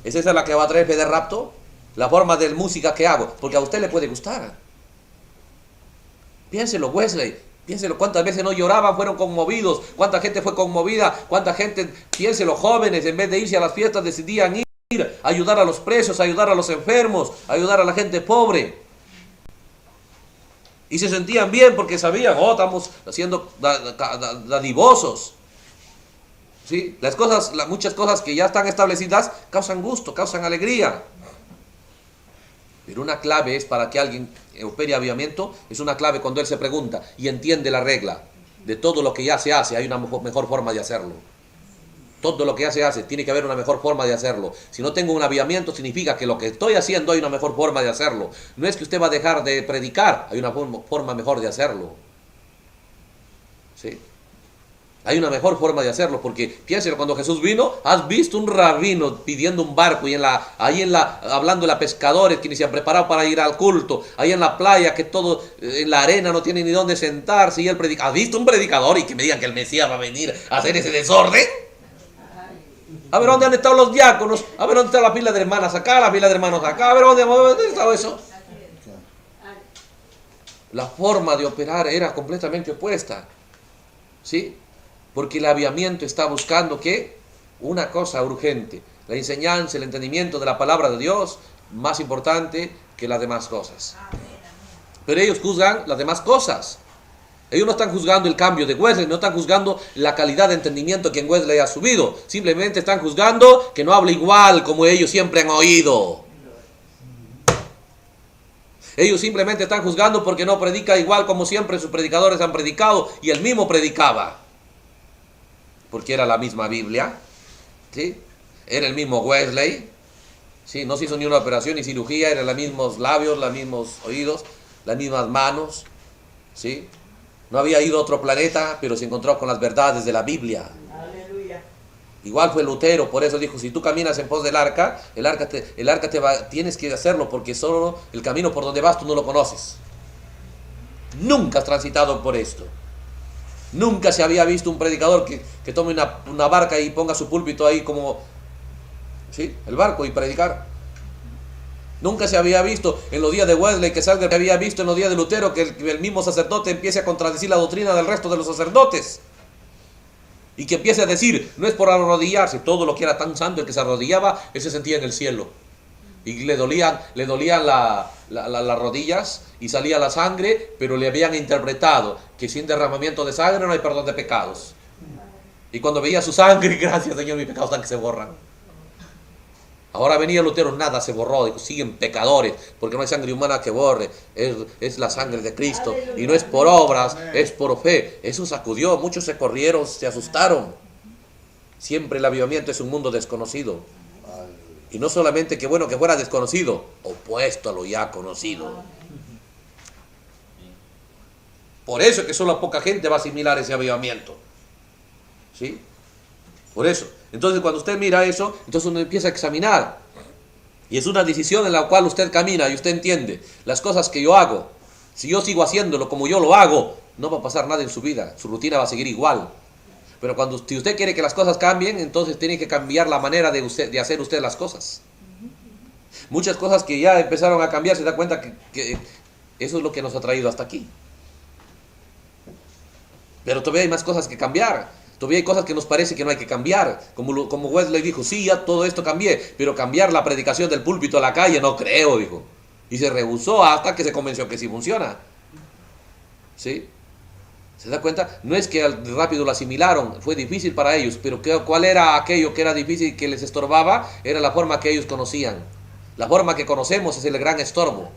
¿Es esa la que va a traer fe de rapto? La forma de música que hago, porque a usted le puede gustar. Piénselo, Wesley, piénselo, cuántas veces no lloraban, fueron conmovidos, cuánta gente fue conmovida, cuánta gente, piénselo, jóvenes, en vez de irse a las fiestas decidían ir a ayudar a los presos, a ayudar a los enfermos, a ayudar a la gente pobre. Y se sentían bien porque sabían, estamos haciendo dadivosos. ¿Sí? Muchas cosas que ya están establecidas causan gusto, causan alegría. Pero una clave es para que alguien opere avivamiento, es una clave cuando él se pregunta y entiende la regla de todo lo que ya se hace, hay una mejor forma de hacerlo. Todo lo que ya se hace, tiene que haber una mejor forma de hacerlo. Si no tengo un avivamiento, significa que lo que estoy haciendo hay una mejor forma de hacerlo. No es que usted va a dejar de predicar, hay una forma mejor de hacerlo. ¿Sí? Hay una mejor forma de hacerlo, porque piénselo, cuando Jesús vino, has visto un rabino pidiendo un barco y hablando a pescadores que ni se han preparado para ir al culto, ahí en la playa que todo en la arena no tiene ni dónde sentarse y él predica. ¿Has visto un predicador y que me digan que el Mesías va a venir a hacer ese desorden? A ver dónde han estado los diáconos, a ver dónde está la pila de hermanas acá, la pila de hermanos acá, a ver dónde ha estado eso. La forma de operar era completamente opuesta, ¿sí? Porque el avivamiento está buscando ¿qué? Una cosa urgente. La enseñanza, el entendimiento de la palabra de Dios, más importante que las demás cosas. Pero ellos juzgan las demás cosas. Ellos no están juzgando el cambio de Wesley, no están juzgando la calidad de entendimiento que en Wesley ha subido. Simplemente están juzgando que no habla igual como ellos siempre han oído. Ellos simplemente están juzgando porque no predica igual como siempre sus predicadores han predicado y él mismo predicaba. porque era la misma Biblia, ¿sí? Era el mismo Wesley, ¿sí? No se hizo ni una operación ni cirugía, eran los mismos labios, los mismos oídos, las mismas manos, ¿sí? No había ido a otro planeta, pero se encontró con las verdades de la Biblia. Aleluya. Igual fue Lutero, por eso dijo, si tú caminas en pos del arca, el arca te va, tienes que hacerlo, porque solo el camino por donde vas tú no lo conoces. Nunca has transitado por esto. Nunca se había visto un predicador que tome una barca y ponga su púlpito ahí como, ¿sí? El barco y predicar. Nunca se había visto en los días de Wesley que salga, que había visto en los días de Lutero que el mismo sacerdote empiece a contradecir la doctrina del resto de los sacerdotes. Y que empiece a decir, no es por arrodillarse, todo lo que era tan santo el que se arrodillaba, él se sentía en el cielo. Y le dolían las rodillas y salía la sangre, pero le habían interpretado que sin derramamiento de sangre no hay perdón de pecados. Y cuando veía su sangre, gracias Señor, mis pecados están que se borran. Ahora venía Lutero, nada se borró, dijo, siguen pecadores, porque no hay sangre humana que borre, es la sangre de Cristo, y no es por obras, es por fe. Eso sacudió, muchos se corrieron, se asustaron. Siempre el avivamiento es un mundo desconocido. Y no solamente que bueno que fuera desconocido, opuesto a lo ya conocido. Por eso es que solo poca gente va a asimilar ese avivamiento. ¿Sí? Por eso. Entonces cuando usted mira eso, entonces uno empieza a examinar. Y es una decisión en la cual usted camina y usted entiende las cosas que yo hago. Si yo sigo haciéndolo como yo lo hago, no va a pasar nada en su vida. Su rutina va a seguir igual. Pero si usted quiere que las cosas cambien, entonces tiene que cambiar la manera de hacer usted las cosas. Muchas cosas que ya empezaron a cambiar, se da cuenta que eso es lo que nos ha traído hasta aquí. Pero todavía hay más cosas que cambiar. Todavía hay cosas que nos parece que no hay que cambiar. Como Wesley dijo, sí, ya todo esto cambié, pero cambiar la predicación del púlpito a la calle no creo, dijo. Y se rehusó hasta que se convenció que sí funciona. ¿Sí? ¿Se da cuenta? No es que rápido lo asimilaron, fue difícil para ellos, pero ¿cuál era aquello que era difícil y que les estorbaba? Era la forma que ellos conocían. La forma que conocemos es el gran estorbo.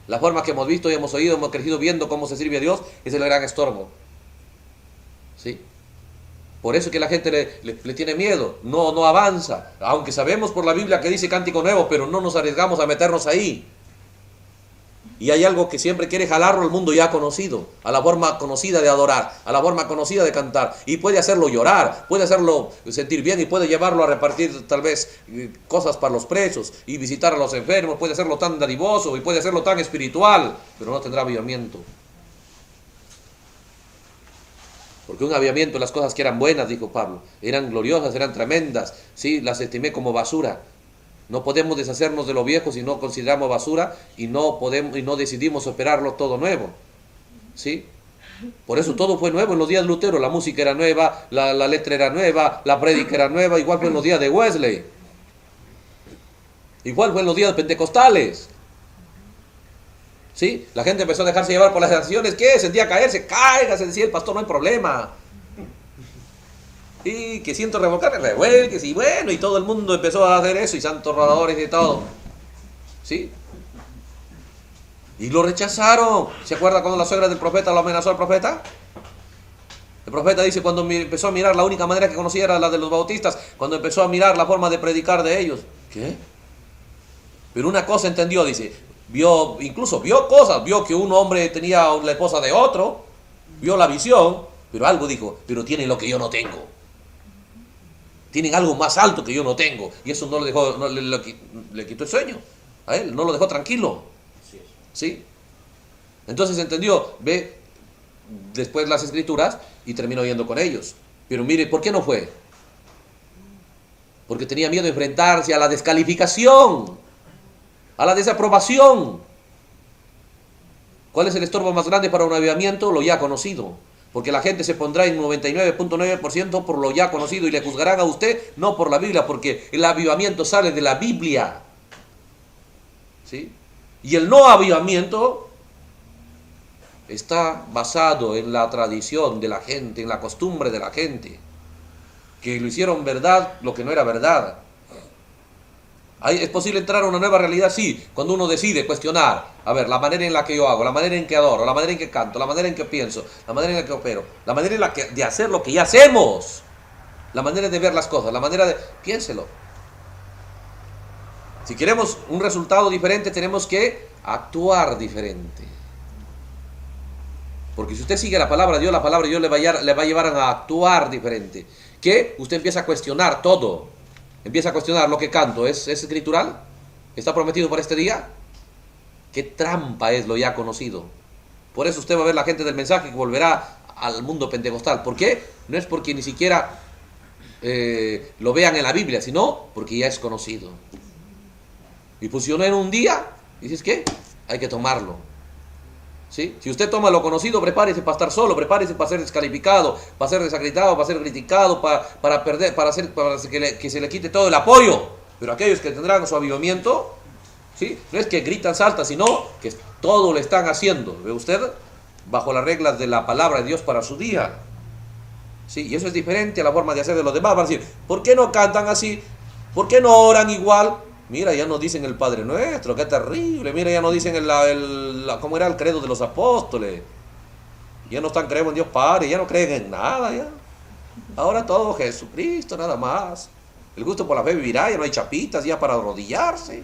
La forma que hemos visto y hemos oído, hemos crecido viendo cómo se sirve a Dios, es el gran estorbo. ¿Sí? Por eso que la gente le tiene miedo, no avanza. Aunque sabemos por la Biblia que dice cántico nuevo, pero no nos arriesgamos a meternos ahí. Y hay algo que siempre quiere jalarlo al mundo ya conocido, a la forma conocida de adorar, a la forma conocida de cantar. Y puede hacerlo llorar, puede hacerlo sentir bien y puede llevarlo a repartir tal vez cosas para los presos y visitar a los enfermos. Puede hacerlo tan dadivoso y puede hacerlo tan espiritual, pero no tendrá avivamiento. Porque un avivamiento, las cosas que eran buenas, dijo Pablo, eran gloriosas, eran tremendas, sí, las estimé como basura. No podemos deshacernos de lo viejo si no consideramos basura y no decidimos operarlo todo nuevo. ¿Sí? Por eso todo fue nuevo en los días de Lutero. La música era nueva, la letra era nueva, la prédica era nueva, igual fue en los días de Wesley. Igual fue en los días pentecostales. ¿Sí? La gente empezó a dejarse llevar por las acciones. ¿Qué? Sentía caerse. Cáigase, decía el pastor, no hay problema. Y que siento revolcar, revuelques, y bueno, y todo el mundo empezó a hacer eso, y santos rodadores y todo. ¿Sí? Y lo rechazaron. ¿Se acuerda cuando la suegra del profeta lo amenazó al profeta? El profeta dice, cuando empezó a mirar, la única manera que conocía era la de los bautistas, cuando empezó a mirar la forma de predicar de ellos. ¿Qué? Pero una cosa entendió, dice, incluso vio cosas, vio que un hombre tenía la esposa de otro, vio la visión, pero algo dijo, pero tienen lo que yo no tengo. Tienen algo más alto que yo no tengo. Y eso no lo dejó, le quitó el sueño a él, no lo dejó tranquilo. ¿Sí? Entonces entendió, ve después las escrituras y terminó yendo con ellos. Pero mire, ¿por qué no fue? Porque tenía miedo de enfrentarse a la descalificación, a la desaprobación. ¿Cuál es el estorbo más grande para un avivamiento? Lo ya conocido. Porque la gente se pondrá en 99.9% por lo ya conocido y le juzgarán a usted, no por la Biblia, porque el avivamiento sale de la Biblia. ¿Sí? Y el no avivamiento está basado en la tradición de la gente, en la costumbre de la gente, que lo hicieron verdad lo que no era verdad. ¿Es posible entrar a una nueva realidad? Sí, cuando uno decide cuestionar, a ver, la manera en la que yo hago, la manera en que adoro, la manera en que canto, la manera en que pienso, la manera en la que opero, la manera en la que de hacer lo que ya hacemos. la manera de ver las cosas, la manera de... Piénselo. Si queremos un resultado diferente, tenemos que actuar diferente. Porque si usted sigue la palabra de Dios le va a llevar a actuar diferente. Que usted empieza a cuestionar todo. Empieza a cuestionar lo que canto. ¿Es escritural? ¿Está prometido para este día? ¿Qué trampa es lo ya conocido? Por eso usted va a ver la gente del mensaje que volverá al mundo pentecostal. ¿Por qué? No es porque ni siquiera lo vean en la Biblia, sino porque ya es conocido. Y funcionó en un día, y dices, ¿qué? Hay que tomarlo. ¿Sí? Si usted toma lo conocido, prepárese para estar solo, prepárese para ser descalificado, para ser desacreditado, para ser criticado, para perder, que se le quite todo el apoyo. Pero aquellos que tendrán su avivamiento, ¿sí? No es que gritan, saltan, sino que todo lo están haciendo, ¿ve usted? Bajo las reglas de la palabra de Dios para su día. ¿Sí? Y eso es diferente a la forma de hacer de los demás. Van a decir, ¿por qué no cantan así? ¿Por qué no oran igual? Mira, ya no dicen el Padre Nuestro, qué terrible. Mira, ya no dicen ¿cómo era el credo de los apóstoles? Ya no están creyendo en Dios Padre, ya no creen en nada, ya. Ahora todo Jesucristo, nada más. El gusto por la fe vivirá, ya no hay chapitas ya para arrodillarse.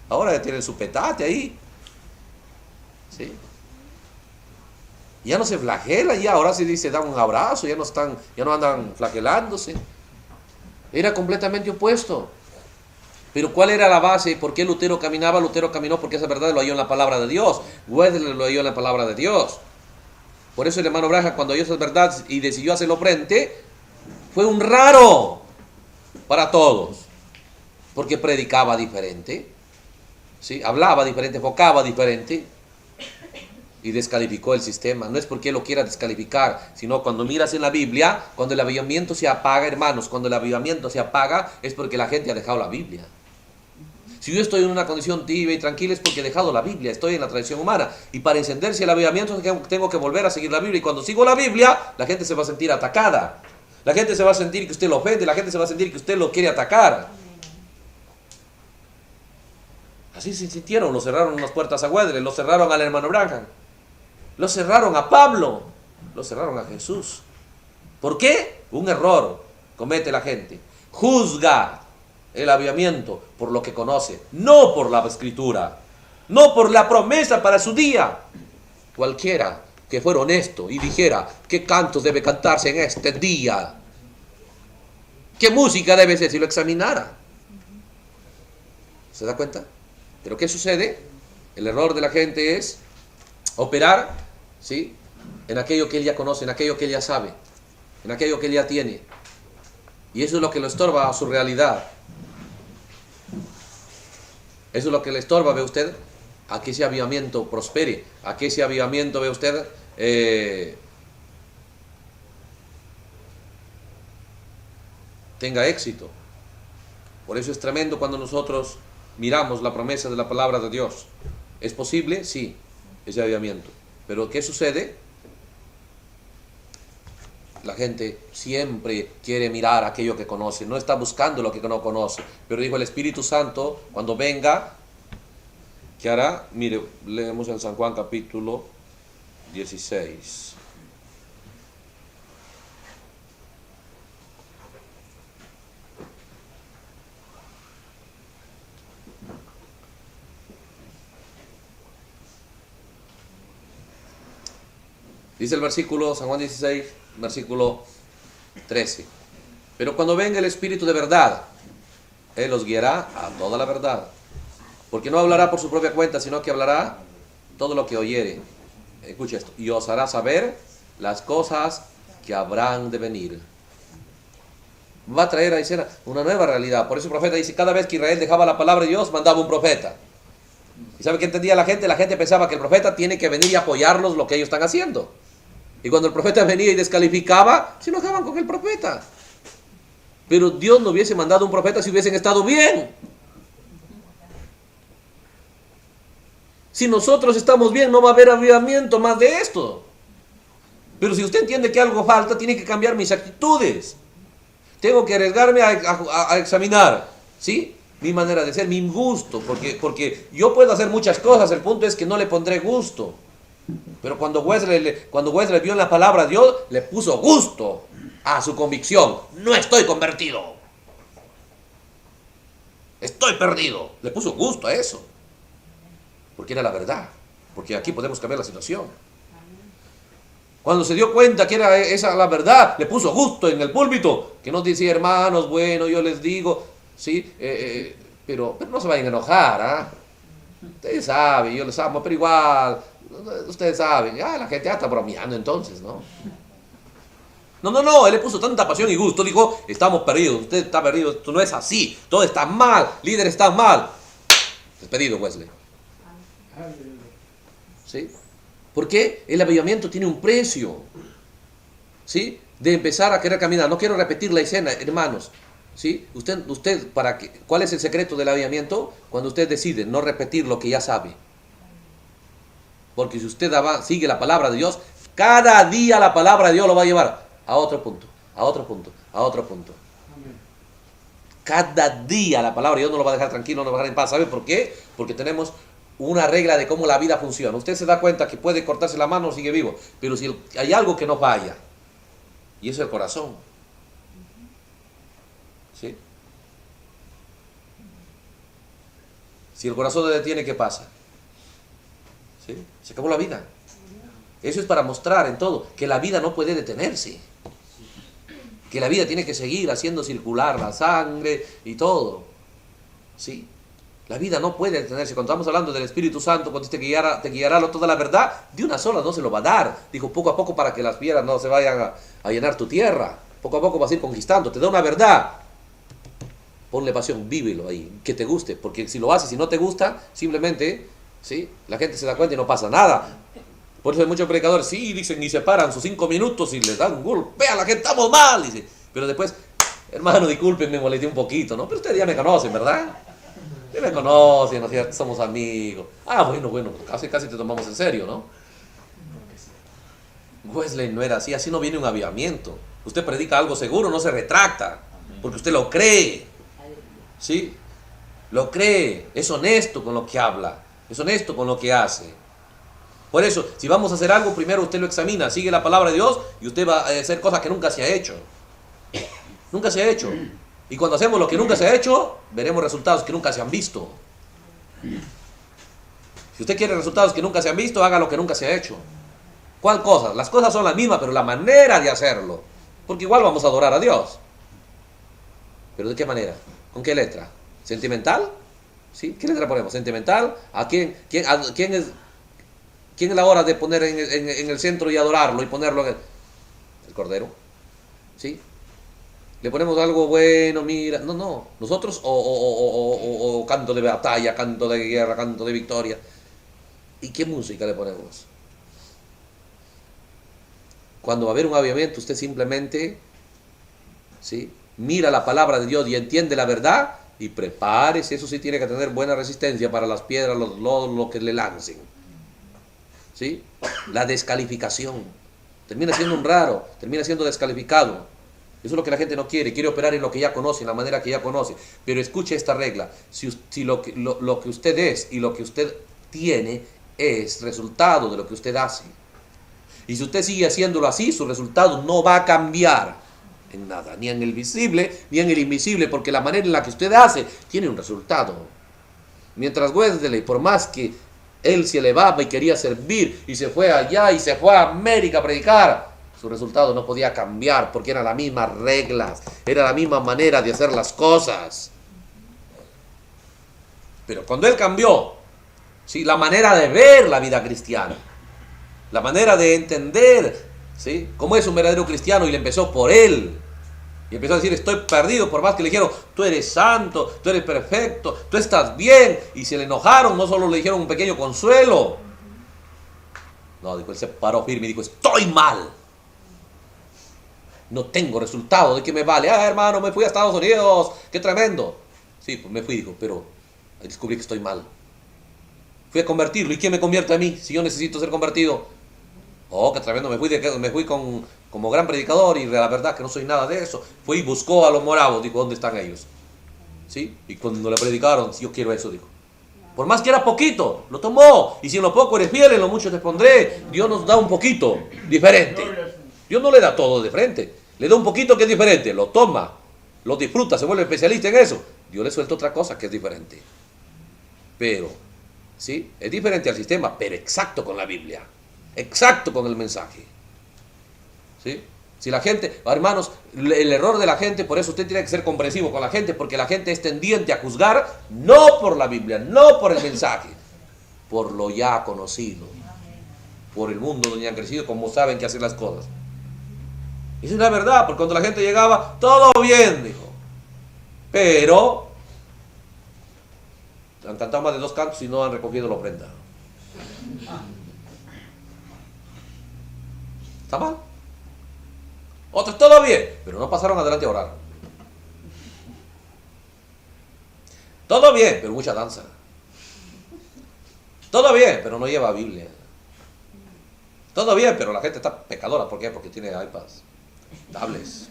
Ahora ya tienen su petate ahí. ¿Sí? Ya no se flagela, ya ahora se dice, dan un abrazo, ya no andan flagelándose. Era completamente opuesto. Pero ¿cuál era la base? ¿Por qué Lutero caminaba? Lutero caminó porque esa verdad lo halló en la palabra de Dios. Wesley lo halló en la palabra de Dios. Por eso el hermano Branham, cuando oyó esas verdades y decidió hacerlo frente, fue un raro para todos. Porque predicaba diferente, ¿sí? Hablaba diferente, enfocaba diferente. Y descalificó el sistema. No es porque él lo quiera descalificar, sino cuando miras en la Biblia, cuando el avivamiento se apaga, hermanos, cuando el avivamiento se apaga, es porque la gente ha dejado la Biblia. Si yo estoy en una condición tibia y tranquila, es porque he dejado la Biblia, estoy en la tradición humana. Y para encenderse el avivamiento tengo que volver a seguir la Biblia. Y cuando sigo la Biblia, la gente se va a sentir atacada. La gente se va a sentir que usted lo ofende, la gente se va a sentir que usted lo quiere atacar. Así se sintieron, lo cerraron unas puertas a Wesley, lo cerraron al hermano Branham. Lo cerraron a Pablo, lo cerraron a Jesús. ¿Por qué? Un error comete la gente. Juzga el avivamiento por lo que conoce, no por la escritura, no por la promesa para su día. Cualquiera que fuera honesto y dijera qué cantos debe cantarse en este día, qué música debe ser, si lo examinara. ¿Se da cuenta? Pero ¿qué sucede? El error de la gente es operar, ¿sí?, en aquello que él ya conoce, en aquello que él ya sabe, en aquello que él ya tiene. Y eso es lo que lo estorba a su realidad. Eso es lo que le estorba, ve usted, a que ese avivamiento prospere, a que ese avivamiento, ve usted, tenga éxito. Por eso es tremendo cuando nosotros miramos la promesa de la palabra de Dios. ¿Es posible? Sí, ese avivamiento. Pero ¿qué sucede? La gente siempre quiere mirar aquello que conoce, no está buscando lo que no conoce. Pero dijo el Espíritu Santo, cuando venga, ¿qué hará? Mire, leemos en San Juan capítulo 16. Dice el versículo, San Juan 16, versículo 13. Pero cuando venga el Espíritu de verdad, Él los guiará a toda la verdad. Porque no hablará por su propia cuenta, sino que hablará todo lo que oyere. Escuche esto. Y os hará saber las cosas que habrán de venir. Va a traer a escena una nueva realidad. Por eso el profeta dice, cada vez que Israel dejaba la palabra de Dios, mandaba un profeta. ¿Y sabe qué entendía la gente? La gente pensaba que el profeta tiene que venir y apoyarlos lo que ellos están haciendo. Y cuando el profeta venía y descalificaba, se enojaban con el profeta. Pero Dios no hubiese mandado un profeta si hubiesen estado bien. Si nosotros estamos bien, no va a haber avivamiento más de esto. Pero si usted entiende que algo falta, tiene que cambiar mis actitudes. Tengo que arriesgarme a examinar, ¿sí?, mi manera de ser, mi gusto. Porque yo puedo hacer muchas cosas, el punto es que no le pondré gusto. Pero cuando Wesley vio en la palabra de Dios, le puso gusto a su convicción. No estoy convertido. Estoy perdido. Le puso gusto a eso. Porque era la verdad. Porque aquí podemos cambiar la situación. Cuando se dio cuenta que era esa la verdad, le puso gusto en el púlpito. Que nos decía, hermanos, bueno, yo les digo, ¿sí? Pero no se vayan a enojar, ¿ah? Ustedes saben, yo les amo, pero igual, ustedes saben, la gente ya está bromeando entonces, ¿no? No, él le puso tanta pasión y gusto, dijo, estamos perdidos, usted está perdido, esto no es así, todo está mal, líder está mal. Despedido, Wesley. ¿Sí? Porque el avivamiento tiene un precio, ¿sí? De empezar a querer caminar. No quiero repetir la escena, hermanos, ¿sí? Usted ¿cuál es el secreto del avivamiento? Cuando usted decide no repetir lo que ya sabe. Porque si usted sigue la palabra de Dios, cada día la palabra de Dios lo va a llevar a otro punto, a otro punto, a otro punto. Cada día la palabra de Dios no lo va a dejar tranquilo, no lo va a dejar en paz. ¿Sabe por qué? Porque tenemos una regla de cómo la vida funciona. Usted se da cuenta que puede cortarse la mano, sigue vivo. Pero si hay algo que no falla, y eso es el corazón. ¿Sí? Si el corazón se detiene, ¿qué pasa? ¿Sí? Se acabó la vida. Eso es para mostrar en todo que la vida no puede detenerse. Que la vida tiene que seguir haciendo circular la sangre y todo. ¿Sí? La vida no puede detenerse. Cuando estamos hablando del Espíritu Santo, cuando te guiará toda la verdad, de una sola no se lo va a dar. Dijo, poco a poco para que las piedras no se vayan a llenar tu tierra. Poco a poco vas a ir conquistando. Te da una verdad. Ponle pasión, vívelo ahí, que te guste. Porque si lo haces y no te gusta, simplemente, ¿sí? La gente se da cuenta y no pasa nada. Por eso hay muchos predicadores, sí, dicen, y se paran sus 5 minutos y les dan un golpe a la gente, estamos mal. Dice. Pero después, hermano, disculpen, me molesté un poquito, ¿no? Pero ustedes ya me conocen, ¿verdad? Ya me conocen, ¿no? Ya somos amigos. Bueno, casi te tomamos en serio, ¿no? Wesley no era así no viene un avivamiento. Usted predica algo seguro, no se retracta, porque usted lo cree. ¿Sí? Lo cree, es honesto con lo que habla, es honesto con lo que hace. Por eso, si vamos a hacer algo, primero usted lo examina, sigue la palabra de Dios y usted va a hacer cosas que nunca se ha hecho. Nunca se ha hecho. Y cuando hacemos lo que nunca se ha hecho, veremos resultados que nunca se han visto. Si usted quiere resultados que nunca se han visto, haga lo que nunca se ha hecho. ¿Cuál cosa? Las cosas son las mismas, pero la manera de hacerlo. Porque igual vamos a adorar a Dios. ¿Pero de qué manera? ¿Con qué letra? ¿Sentimental? ¿Sí? ¿Qué letra ponemos? ¿Sentimental? ¿A quién es la hora de poner en el centro y adorarlo y ponerlo en el Cordero? ¿Sí? Le ponemos algo bueno, mira. No. Nosotros o canto de batalla, canto de guerra, canto de victoria. ¿Y qué música le ponemos? Cuando va a haber un avivamiento, usted simplemente, ¿sí? Mira la palabra de Dios y entiende la verdad y prepárese. Eso sí tiene que tener buena resistencia para las piedras, los lodos, lo que le lancen. ¿Sí? La descalificación. Termina siendo un raro, termina siendo descalificado. Eso es lo que la gente no quiere. Quiere operar en lo que ya conoce, en la manera que ya conoce. Pero escuche esta regla. Si lo que usted es y lo que usted tiene es resultado de lo que usted hace. Y si usted sigue haciéndolo así, su resultado no va a cambiar en nada. Ni en el visible, ni en el invisible. Porque la manera en la que usted hace tiene un resultado. Mientras Wesley, por más que él se elevaba y quería servir y se fue allá y se fue a América a predicar, su resultado no podía cambiar porque eran las mismas reglas, era la misma manera de hacer las cosas. Pero cuando él cambió, ¿sí? La manera de ver la vida cristiana, la manera de entender, ¿sí? Cómo es un verdadero cristiano, y le empezó por él. Y empezó a decir, estoy perdido, por más que le dijeron, tú eres santo, tú eres perfecto, tú estás bien. Y se le enojaron, no solo le dijeron un pequeño consuelo. No, dijo, él se paró firme y dijo, estoy mal. No tengo resultado, ¿de qué me vale? Hermano, me fui a Estados Unidos, qué tremendo. Sí, pues me fui, dijo, pero descubrí que estoy mal. Fui a convertirlo, ¿y quién me convierte a mí si yo necesito ser convertido? Oh, qué tremendo, me fui como gran predicador y la verdad que no soy nada de eso. Fui y buscó a los moravos, dijo, ¿dónde están ellos? ¿Sí? Y cuando le predicaron, yo quiero eso, dijo. Por más que era poquito, lo tomó. Y si en lo poco eres fiel, en lo mucho te pondré. Dios nos da un poquito diferente. Dios no le da todo de frente. le da un poquito que es diferente, lo toma, lo disfruta, se vuelve especialista en eso. Yo le suelto otra cosa que es diferente. Pero, ¿sí? Es diferente al sistema, pero exacto con la Biblia. Exacto con el mensaje. ¿Sí? Si la gente, hermanos, el error de la gente, por eso usted tiene que ser comprensivo con la gente, porque la gente es tendiente a juzgar, no por la Biblia, no por el mensaje, por lo ya conocido, por el mundo donde han crecido, como saben que hacen las cosas. Esa es la verdad, porque cuando la gente llegaba, todo bien, dijo. Pero han cantado más de 2 cantos y no han recogido la ofrenda. ¿Está mal? Otros, todo bien, pero no pasaron adelante a orar. Todo bien, pero mucha danza. Todo bien, pero no lleva Biblia. Todo bien, pero la gente está pecadora. ¿Por qué? Porque tiene iPads, tablets.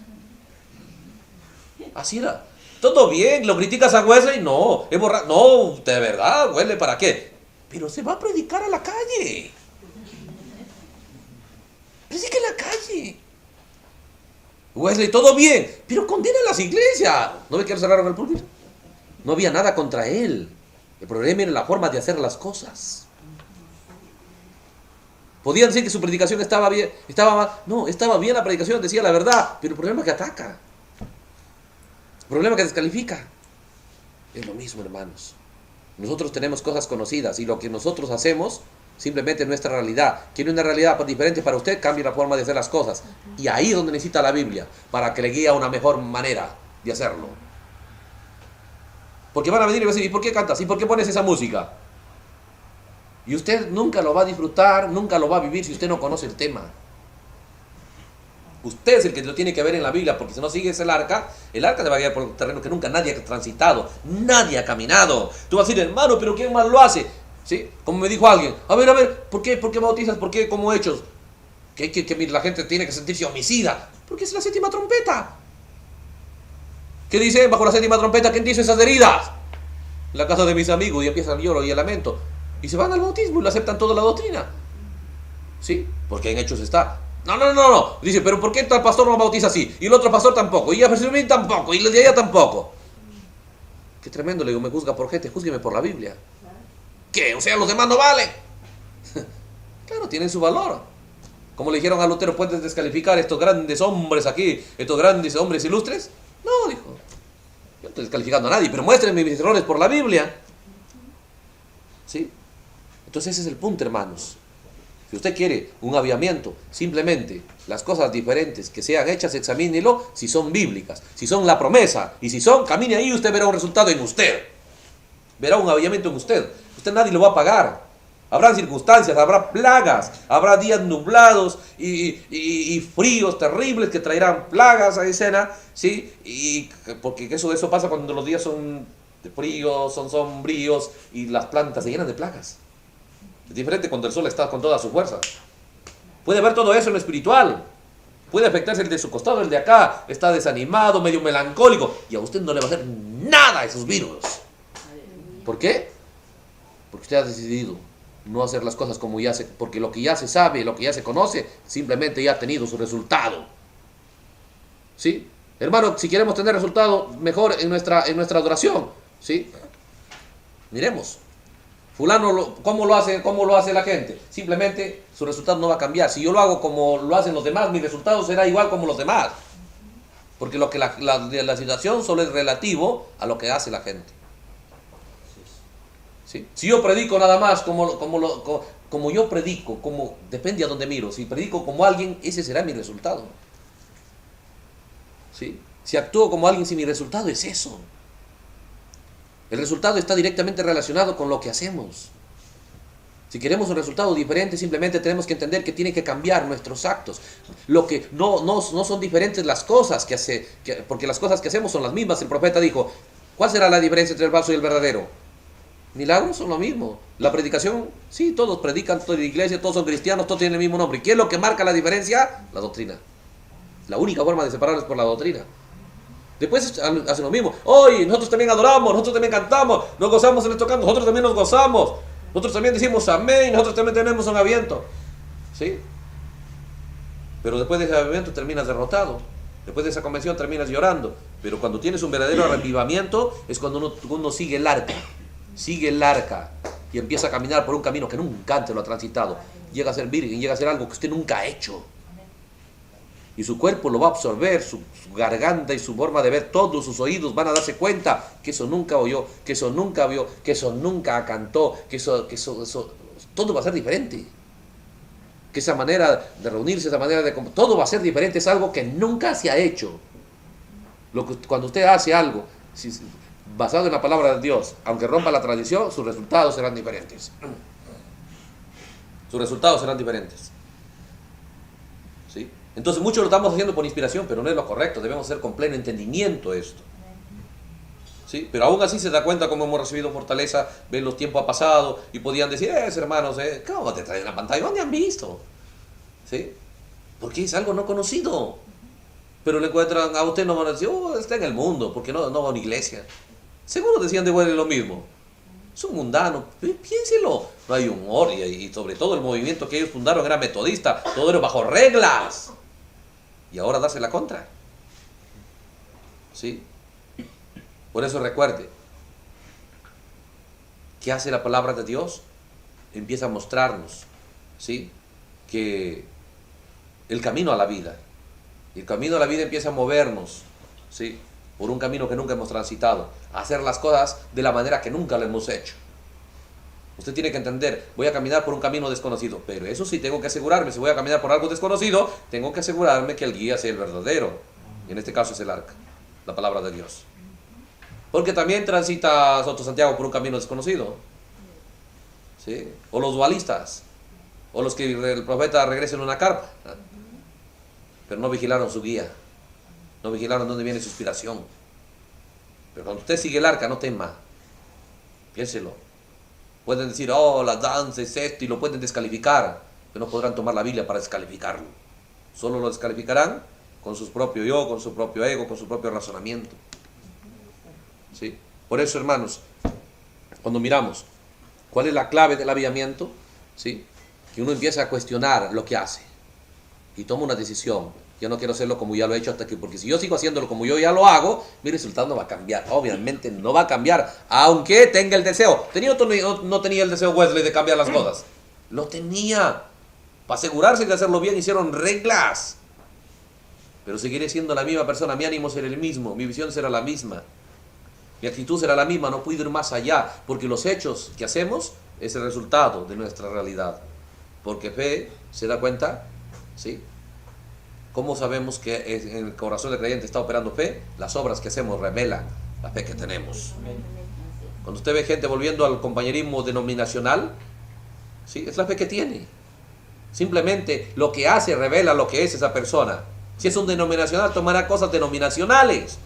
Así era. Todo bien, lo criticas a Wesley, no, es borracho. No, de verdad, Wesley, ¿para qué? Pero se va a predicar a la calle. Predica en la calle. Wesley, todo bien, pero condena a las iglesias. ¿No ve que cerraron el púlpito? No había nada contra él. El problema era la forma de hacer las cosas. Podían decir que su predicación estaba bien, estaba mal. No, estaba bien la predicación, decía la verdad, pero el problema es que ataca. El problema es que descalifica. Es lo mismo, hermanos. Nosotros tenemos cosas conocidas y lo que nosotros hacemos simplemente es nuestra realidad. Quiere una realidad diferente para usted, cambie la forma de hacer las cosas. Y ahí es donde necesita la Biblia, para que le guíe a una mejor manera de hacerlo. Porque van a venir y van a decir, ¿y por qué cantas? ¿Y por qué pones esa música? Y usted nunca lo va a disfrutar, nunca lo va a vivir si usted no conoce el tema. Usted es el que lo tiene que ver en la Biblia, porque si no sigues el arca te va a guiar por un terreno que nunca nadie ha transitado, nadie ha caminado. Tú vas a decir, hermano, pero ¿quién más lo hace? ¿Sí? Como me dijo alguien, a ver, ¿por qué bautizas? ¿Por qué como hechos? Que la gente tiene que sentirse homicida. Porque es la 7ª trompeta. ¿Qué dice bajo la 7ª trompeta? ¿Quién dice esas heridas? En la casa de mis amigos, y empieza el lloro y el lamento. Y se van al bautismo y lo aceptan toda la doctrina. ¿Sí? Porque en hechos está. No. Dice, pero ¿por qué tal pastor no bautiza así? Y el otro pastor tampoco. Y Jefferson tampoco. Y el de allá tampoco. Qué tremendo, le digo, me juzga por gente, júzgueme por la Biblia. ¿Qué? O sea, los demás no valen. Claro, tienen su valor. Como le dijeron a Lutero, ¿puedes descalificar estos grandes hombres aquí? Estos grandes hombres ilustres. No, dijo. Yo no estoy descalificando a nadie, pero muéstrenme mis errores por la Biblia. ¿Sí? Entonces ese es el punto, hermanos. Si usted quiere un avivamiento, simplemente las cosas diferentes que sean hechas, examínelo si son bíblicas, si son la promesa, y si son, camine ahí y usted verá un resultado en usted. Verá un avivamiento en usted. Usted nadie lo va a pagar. Habrá circunstancias, habrá plagas, habrá días nublados y fríos terribles que traerán plagas a escena, ¿sí? Y porque eso pasa cuando los días son fríos, son sombríos y las plantas se llenan de plagas. Es diferente cuando el sol está con toda su fuerza. Puede ver todo eso en lo espiritual. Puede afectarse el de su costado, el de acá. Está desanimado, medio melancólico. Y a usted no le va a hacer nada a esos virus. ¿Por qué? Porque usted ha decidido no hacer las cosas como ya se... Porque lo que ya se sabe, lo que ya se conoce, simplemente ya ha tenido su resultado. ¿Sí? Hermano, si queremos tener resultado mejor en nuestra adoración, ¿sí? Miremos. Fulano, ¿cómo lo hace la gente? Simplemente su resultado no va a cambiar. Si yo lo hago como lo hacen los demás, mi resultado será igual como los demás. Porque lo que la situación solo es relativo a lo que hace la gente. ¿Sí? Si yo predico nada más como yo predico, depende a dónde miro. Si predico como alguien, ese será mi resultado. ¿Sí? Si actúo como alguien, si mi resultado es eso. El resultado está directamente relacionado con lo que hacemos. Si queremos un resultado diferente, simplemente tenemos que entender que tiene que cambiar nuestros actos. Lo que no son diferentes las cosas porque las cosas que hacemos son las mismas. El profeta dijo, ¿cuál será la diferencia entre el falso y el verdadero? Milagros son lo mismo. La predicación, sí, todos predican, toda la iglesia, todos son cristianos, todos tienen el mismo nombre. ¿Qué es lo que marca la diferencia? La doctrina. La única forma de separarlos es por la doctrina. Después hacen lo mismo. Hoy nosotros también adoramos, nosotros también cantamos, nos gozamos en esto, nosotros también nos gozamos, nosotros también decimos amén, nosotros también tenemos un aviento. ¿Sí? Pero después de ese aviento terminas derrotado. Después de esa convención terminas llorando. Pero cuando tienes un verdadero avivamiento es cuando uno sigue el arca. Sigue el arca y empieza a caminar por un camino que nunca antes lo ha transitado. Llega a ser virgen, llega a ser algo que usted nunca ha hecho. Y su cuerpo lo va a absorber, su garganta y su forma de ver, todos sus oídos van a darse cuenta que eso nunca oyó, que eso nunca vio, que eso nunca cantó, que eso todo va a ser diferente. Que esa manera de reunirse, esa manera de... todo va a ser diferente, es algo que nunca se ha hecho. Cuando usted hace algo basado en la palabra de Dios, aunque rompa la tradición, sus resultados serán diferentes. Sus resultados serán diferentes. ¿Sí? Entonces muchos lo estamos haciendo por inspiración, pero no es lo correcto, debemos hacer con pleno entendimiento esto. ¿Sí? Pero aún así se da cuenta cómo hemos recibido fortaleza, ven los tiempos ha pasado y podían decir, hermanos, ¿cómo te traen la pantalla? ¿Dónde han visto? ¿Sí? Porque es algo no conocido. Pero le encuentran a usted, no van a decir, está en el mundo, porque no va a una iglesia. Seguro decían de vuelta lo mismo. Es un mundano, piénselo. No hay humor y sobre todo el movimiento que ellos fundaron era metodista, todo era bajo reglas. Y ahora darse la contra. ¿Sí? Por eso recuerde, ¿qué hace la palabra de Dios? Empieza a mostrarnos, ¿sí?, que el camino a la vida. Y el camino a la vida empieza a movernos, ¿sí?, por un camino que nunca hemos transitado, a hacer las cosas de la manera que nunca lo hemos hecho. Usted tiene que entender, voy a caminar por un camino desconocido, pero eso sí tengo que asegurarme, si voy a caminar por algo desconocido, tengo que asegurarme que el guía sea el verdadero. Y en este caso es el arca, la palabra de Dios. Porque también transita Soto Santiago por un camino desconocido. ¿Sí? O los dualistas, o los que el profeta regresa en una carpa, pero no vigilaron su guía, no vigilaron dónde viene su inspiración. Pero cuando usted sigue el arca, no tema, piénselo. Pueden decir, la danza es esto, y lo pueden descalificar, pero no podrán tomar la Biblia para descalificarlo. Solo lo descalificarán con su propio yo, con su propio ego, con su propio razonamiento. ¿Sí? Por eso, hermanos, cuando miramos cuál es la clave del avivamiento, ¿sí?, que uno empieza a cuestionar lo que hace y toma una decisión. Yo no quiero hacerlo como ya lo he hecho hasta que, porque si yo sigo haciéndolo como yo ya lo hago, mi resultado no va a cambiar. Obviamente no va a cambiar, aunque tenga el deseo. ¿Tenía o no tenía el deseo Wesley de cambiar las cosas? Lo tenía. Para asegurarse de hacerlo bien hicieron reglas. Pero seguiré siendo la misma persona, mi ánimo será el mismo, mi visión será la misma. Mi actitud será la misma, no puedo ir más allá, porque los hechos que hacemos es el resultado de nuestra realidad. Porque fe, ¿se da cuenta? ¿Sí? ¿Cómo sabemos que en el corazón del creyente está operando fe? Las obras que hacemos revelan la fe que tenemos. Cuando usted ve gente volviendo al compañerismo denominacional, ¿sí?, es la fe que tiene. Simplemente lo que hace revela lo que es esa persona. Si es un denominacional, tomará cosas denominacionales.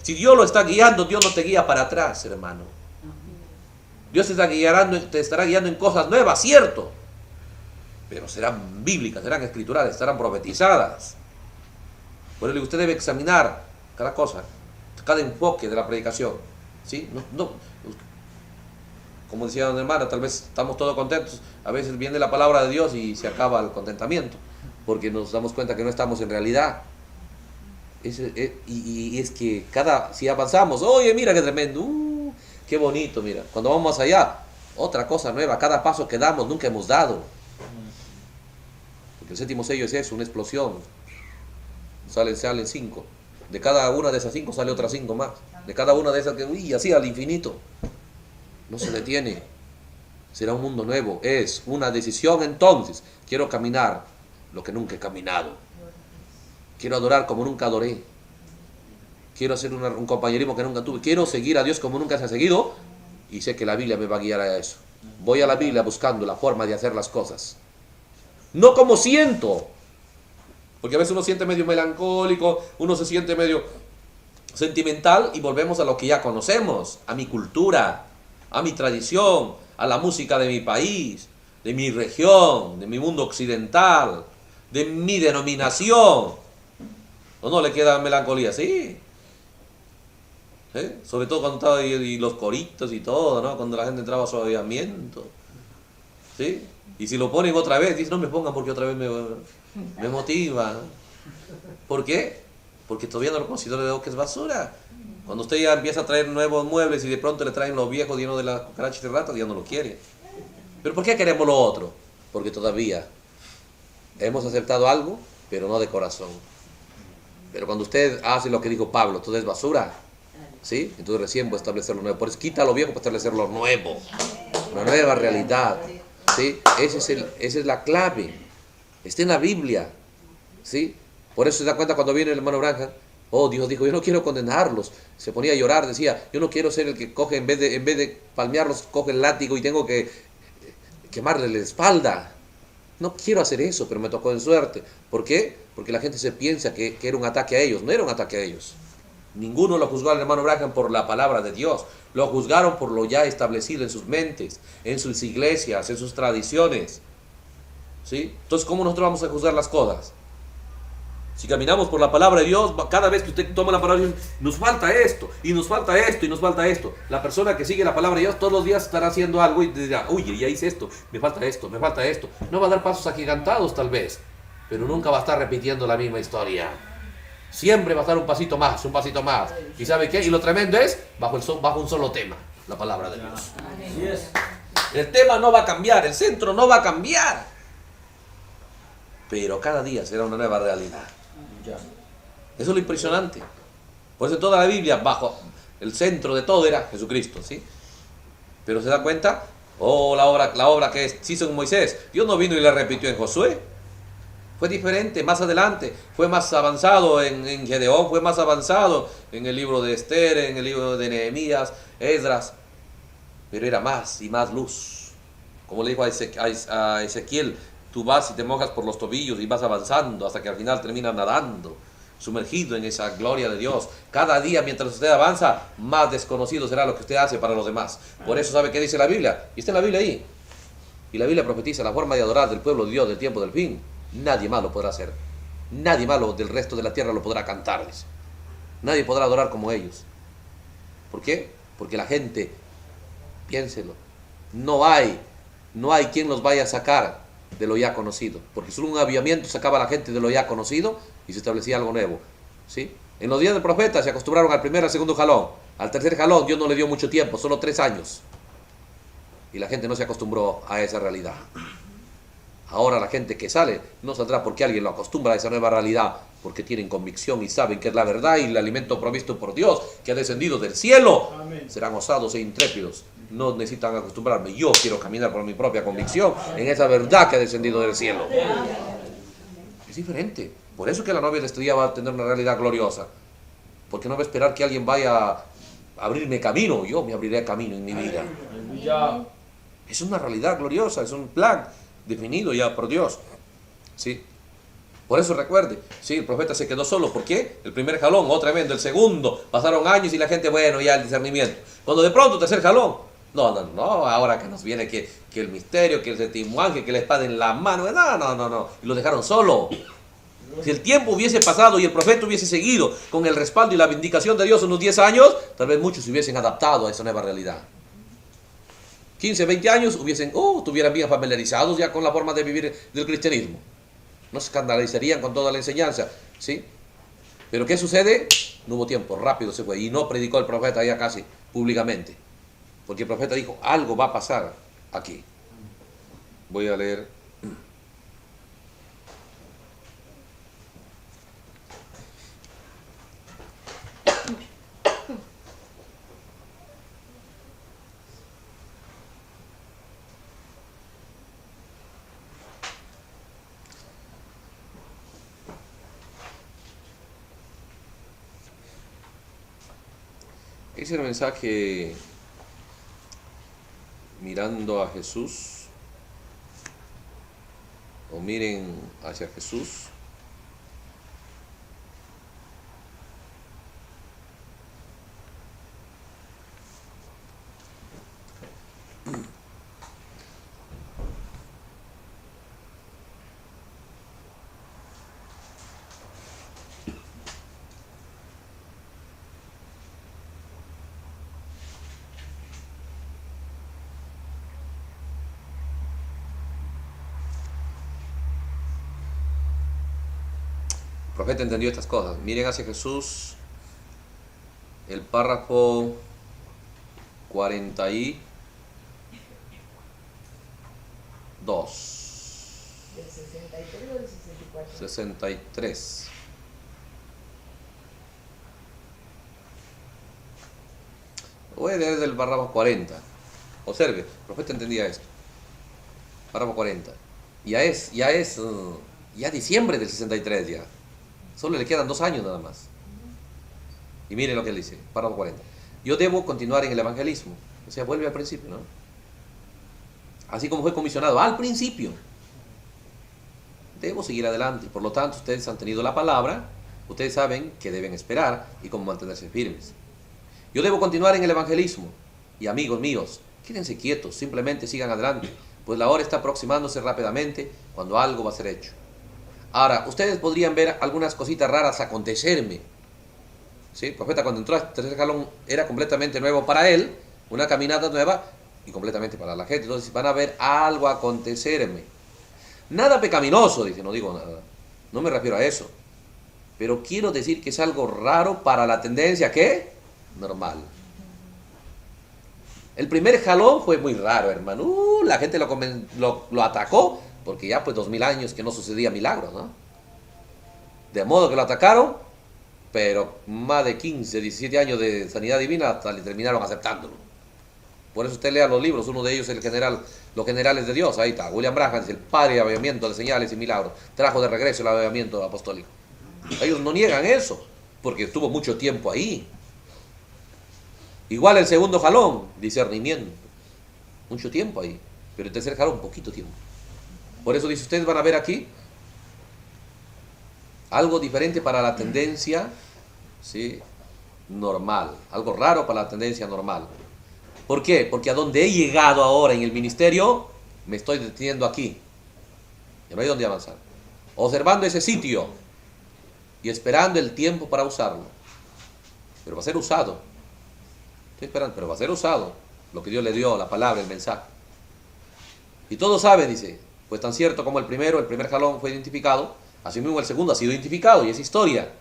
Si Dios lo está guiando, Dios no te guía para atrás, hermano. Dios te estará guiando en cosas nuevas, cierto. Pero serán bíblicas, serán escriturales, estarán profetizadas. Por eso usted debe examinar cada cosa, cada enfoque de la predicación. ¿Sí? Como decía una hermana, tal vez estamos todos contentos. A veces viene la palabra de Dios y se acaba el contentamiento. Porque nos damos cuenta que no estamos en realidad. Y es que si avanzamos, oye, mira qué tremendo, qué bonito, mira. Cuando vamos allá, otra cosa nueva, cada paso que damos nunca hemos dado. Porque el séptimo sello es eso, una explosión. Salen 5. De cada una de esas 5 sale otras 5 más. De cada una de esas, así al infinito. No se detiene. Será un mundo nuevo. Es una decisión entonces. Quiero caminar lo que nunca he caminado. Quiero adorar como nunca adoré. Quiero hacer un compañerismo que nunca tuve. Quiero seguir a Dios como nunca se ha seguido. Y sé que la Biblia me va a guiar a eso. Voy a la Biblia buscando la forma de hacer las cosas. No como siento. Porque a veces uno siente medio melancólico, uno se siente medio sentimental y volvemos a lo que ya conocemos. A mi cultura, a mi tradición, a la música de mi país, de mi región, de mi mundo occidental, de mi denominación. ¿O no le queda melancolía? Sí. Sobre todo cuando estaba y los coritos y todo, ¿no? Cuando la gente entraba a su avivamiento. ¿Sí? Y si lo ponen otra vez, dice, no me pongan porque otra vez me motiva. ¿Por qué? porque todavía no lo considero que es basura. Cuando usted ya empieza a traer nuevos muebles y de pronto le traen los viejos llenos de las cucarachas y ratas, ya no lo quiere. ¿Pero por qué queremos lo otro? Porque todavía hemos aceptado algo, pero no de corazón. Pero cuando usted hace lo que dijo Pablo, todo es basura, ¿sí? Entonces recién va a establecer lo nuevo. Por eso quita lo viejo para establecer lo nuevo. Una nueva realidad, ¿sí? Esa es la clave. Está en la Biblia, ¿sí? Por eso se da cuenta cuando viene el hermano Branham. Oh, Dios dijo, yo no quiero condenarlos. Se ponía a llorar, decía, yo no quiero ser el que coge, en vez de palmearlos, coge el látigo y tengo que quemarle la espalda. No quiero hacer eso, pero me tocó en suerte. ¿Por qué? Porque la gente se piensa que era un ataque a ellos. No era un ataque a ellos. Ninguno lo juzgó al hermano Branham por la palabra de Dios. Lo juzgaron por lo ya establecido en sus mentes, en sus iglesias, en sus tradiciones. ¿Sí? Entonces, ¿cómo nosotros vamos a juzgar las cosas? Si caminamos por la palabra de Dios, cada vez que usted toma la palabra de Dios, nos falta esto, y nos falta esto, y nos falta esto. La persona que sigue la palabra de Dios todos los días estará haciendo algo y dirá, uy, ya hice esto, me falta esto, me falta esto. No va a dar pasos agigantados tal vez, pero nunca va a estar repitiendo la misma historia. Siempre va a estar un pasito más, un pasito más. ¿Y sabe qué? Y lo tremendo es, bajo un solo tema, la palabra de Dios. El tema no va a cambiar, el centro no va a cambiar. Pero cada día será una nueva realidad. Eso es lo impresionante. Por eso en toda la Biblia, bajo el centro de todo era Jesucristo, ¿sí? Pero se da cuenta, la obra que se hizo en Moisés, Dios no vino y la repitió en Josué. Fue diferente, más adelante, fue más avanzado en Gedeón, fue más avanzado en el libro de Esther, en el libro de Nehemías, Esdras, pero era más y más luz. Como le dijo a Ezequiel, tú vas y te mojas por los tobillos y vas avanzando hasta que al final terminas nadando, sumergido en esa gloria de Dios. Cada día mientras usted avanza, más desconocido será lo que usted hace para los demás. Por eso, ¿sabe qué dice la Biblia? Y está en la Biblia ahí. Y la Biblia profetiza la forma de adorar del pueblo de Dios del tiempo del fin. Nadie más lo podrá hacer. Nadie más del resto de la tierra lo podrá cantar. Dice. Nadie podrá adorar como ellos. ¿Por qué? Porque la gente, piénselo, no hay quien los vaya a sacar de lo ya conocido. Porque solo un avivamiento sacaba a la gente de lo ya conocido y se establecía algo nuevo. ¿Sí? En los días del profeta se acostumbraron al primer y al segundo jalón. Al tercer jalón Dios no le dio mucho tiempo, solo 3 años. Y la gente no se acostumbró a esa realidad. Ahora la gente que sale no saldrá porque alguien lo acostumbra a esa nueva realidad, porque tienen convicción y saben que es la verdad y el alimento provisto por Dios, que ha descendido del cielo. Amén. Serán osados e intrépidos. No necesitan acostumbrarme. Yo quiero caminar por mi propia convicción en esa verdad que ha descendido del cielo. Es diferente. Por eso que la novia de este día va a tener una realidad gloriosa. Porque no va a esperar que alguien vaya a abrirme camino. Yo me abriré camino en mi vida. Es una realidad gloriosa, es un plan definido ya por Dios. ¿Sí? Por eso recuerde, sí, el profeta se quedó solo. ¿Por qué? El primer jalón, oh tremendo. El segundo, pasaron años y la gente, bueno, ya el discernimiento. Cuando de pronto, tercer jalón, no, ahora que nos viene que el misterio, que el séptimo ángel, que la espada en la mano, no. Y lo dejaron solo. Si el tiempo hubiese pasado y el profeta hubiese seguido con el respaldo y la vindicación de Dios unos 10 años, tal vez muchos se hubiesen adaptado a esa nueva realidad. 15, 20 años estuvieran bien familiarizados ya con la forma de vivir del cristianismo. No se escandalizarían con toda la enseñanza, ¿sí? Pero ¿qué sucede? No hubo tiempo, rápido se fue. Y no predicó el profeta ya casi públicamente. Porque el profeta dijo, algo va a pasar aquí. Voy a leer. Ese es el mensaje mirando a Jesús, o miren hacia Jesús. profeta entendió estas cosas. Miren hacia Jesús, el párrafo 42. ¿Del 63 o del 64? 63. Voy a leer del párrafo 40. Observe, el profeta entendía esto. Párrafo 40. Ya es diciembre del 63 ya. Solo le quedan 2 años nada más. Y miren lo que él dice, párrafo 40. Yo debo continuar en el evangelismo. O sea, vuelve al principio, ¿no? Así como fue comisionado al principio. Debo seguir adelante. Por lo tanto, ustedes han tenido la palabra. Ustedes saben que deben esperar y cómo mantenerse firmes. Yo debo continuar en el evangelismo. Y amigos míos, quédense quietos, simplemente sigan adelante, pues la hora está aproximándose rápidamente cuando algo va a ser hecho. Ahora, ustedes podrían ver algunas cositas raras acontecerme. ¿Sí? El profeta cuando entró al tercer jalón era completamente nuevo para él, una caminata nueva y completamente para la gente. Entonces van a ver algo acontecerme. Nada pecaminoso, dice, no digo nada. No me refiero a eso. Pero quiero decir que es algo raro para la tendencia, ¿qué? Normal. El primer jalón fue muy raro, hermano. La gente lo atacó porque ya pues 2000 años que no sucedía milagros, ¿no? De modo que lo atacaron, pero más de 15, 17 años de sanidad divina hasta le terminaron aceptándolo. Por eso usted lea los libros, uno de ellos es los generales de Dios, ahí está, William Branham, es el padre de avivamiento de señales y milagros, trajo de regreso el avivamiento apostólico. Ellos no niegan eso, porque estuvo mucho tiempo ahí. Igual el segundo jalón, discernimiento, mucho tiempo ahí, pero el tercer jalón, poquito tiempo. Por eso dice, ustedes van a ver aquí algo diferente para la tendencia, ¿sí?, normal, algo raro para la tendencia normal. ¿Por qué? Porque a donde he llegado ahora en el ministerio, me estoy deteniendo aquí. Ya no hay donde avanzar. Observando ese sitio y esperando el tiempo para usarlo. Pero va a ser usado. Estoy esperando, pero va a ser usado. Lo que Dios le dio, la palabra, el mensaje. Y todos saben, dice, pues tan cierto como el primer jalón fue identificado, así mismo el segundo ha sido identificado y es historia.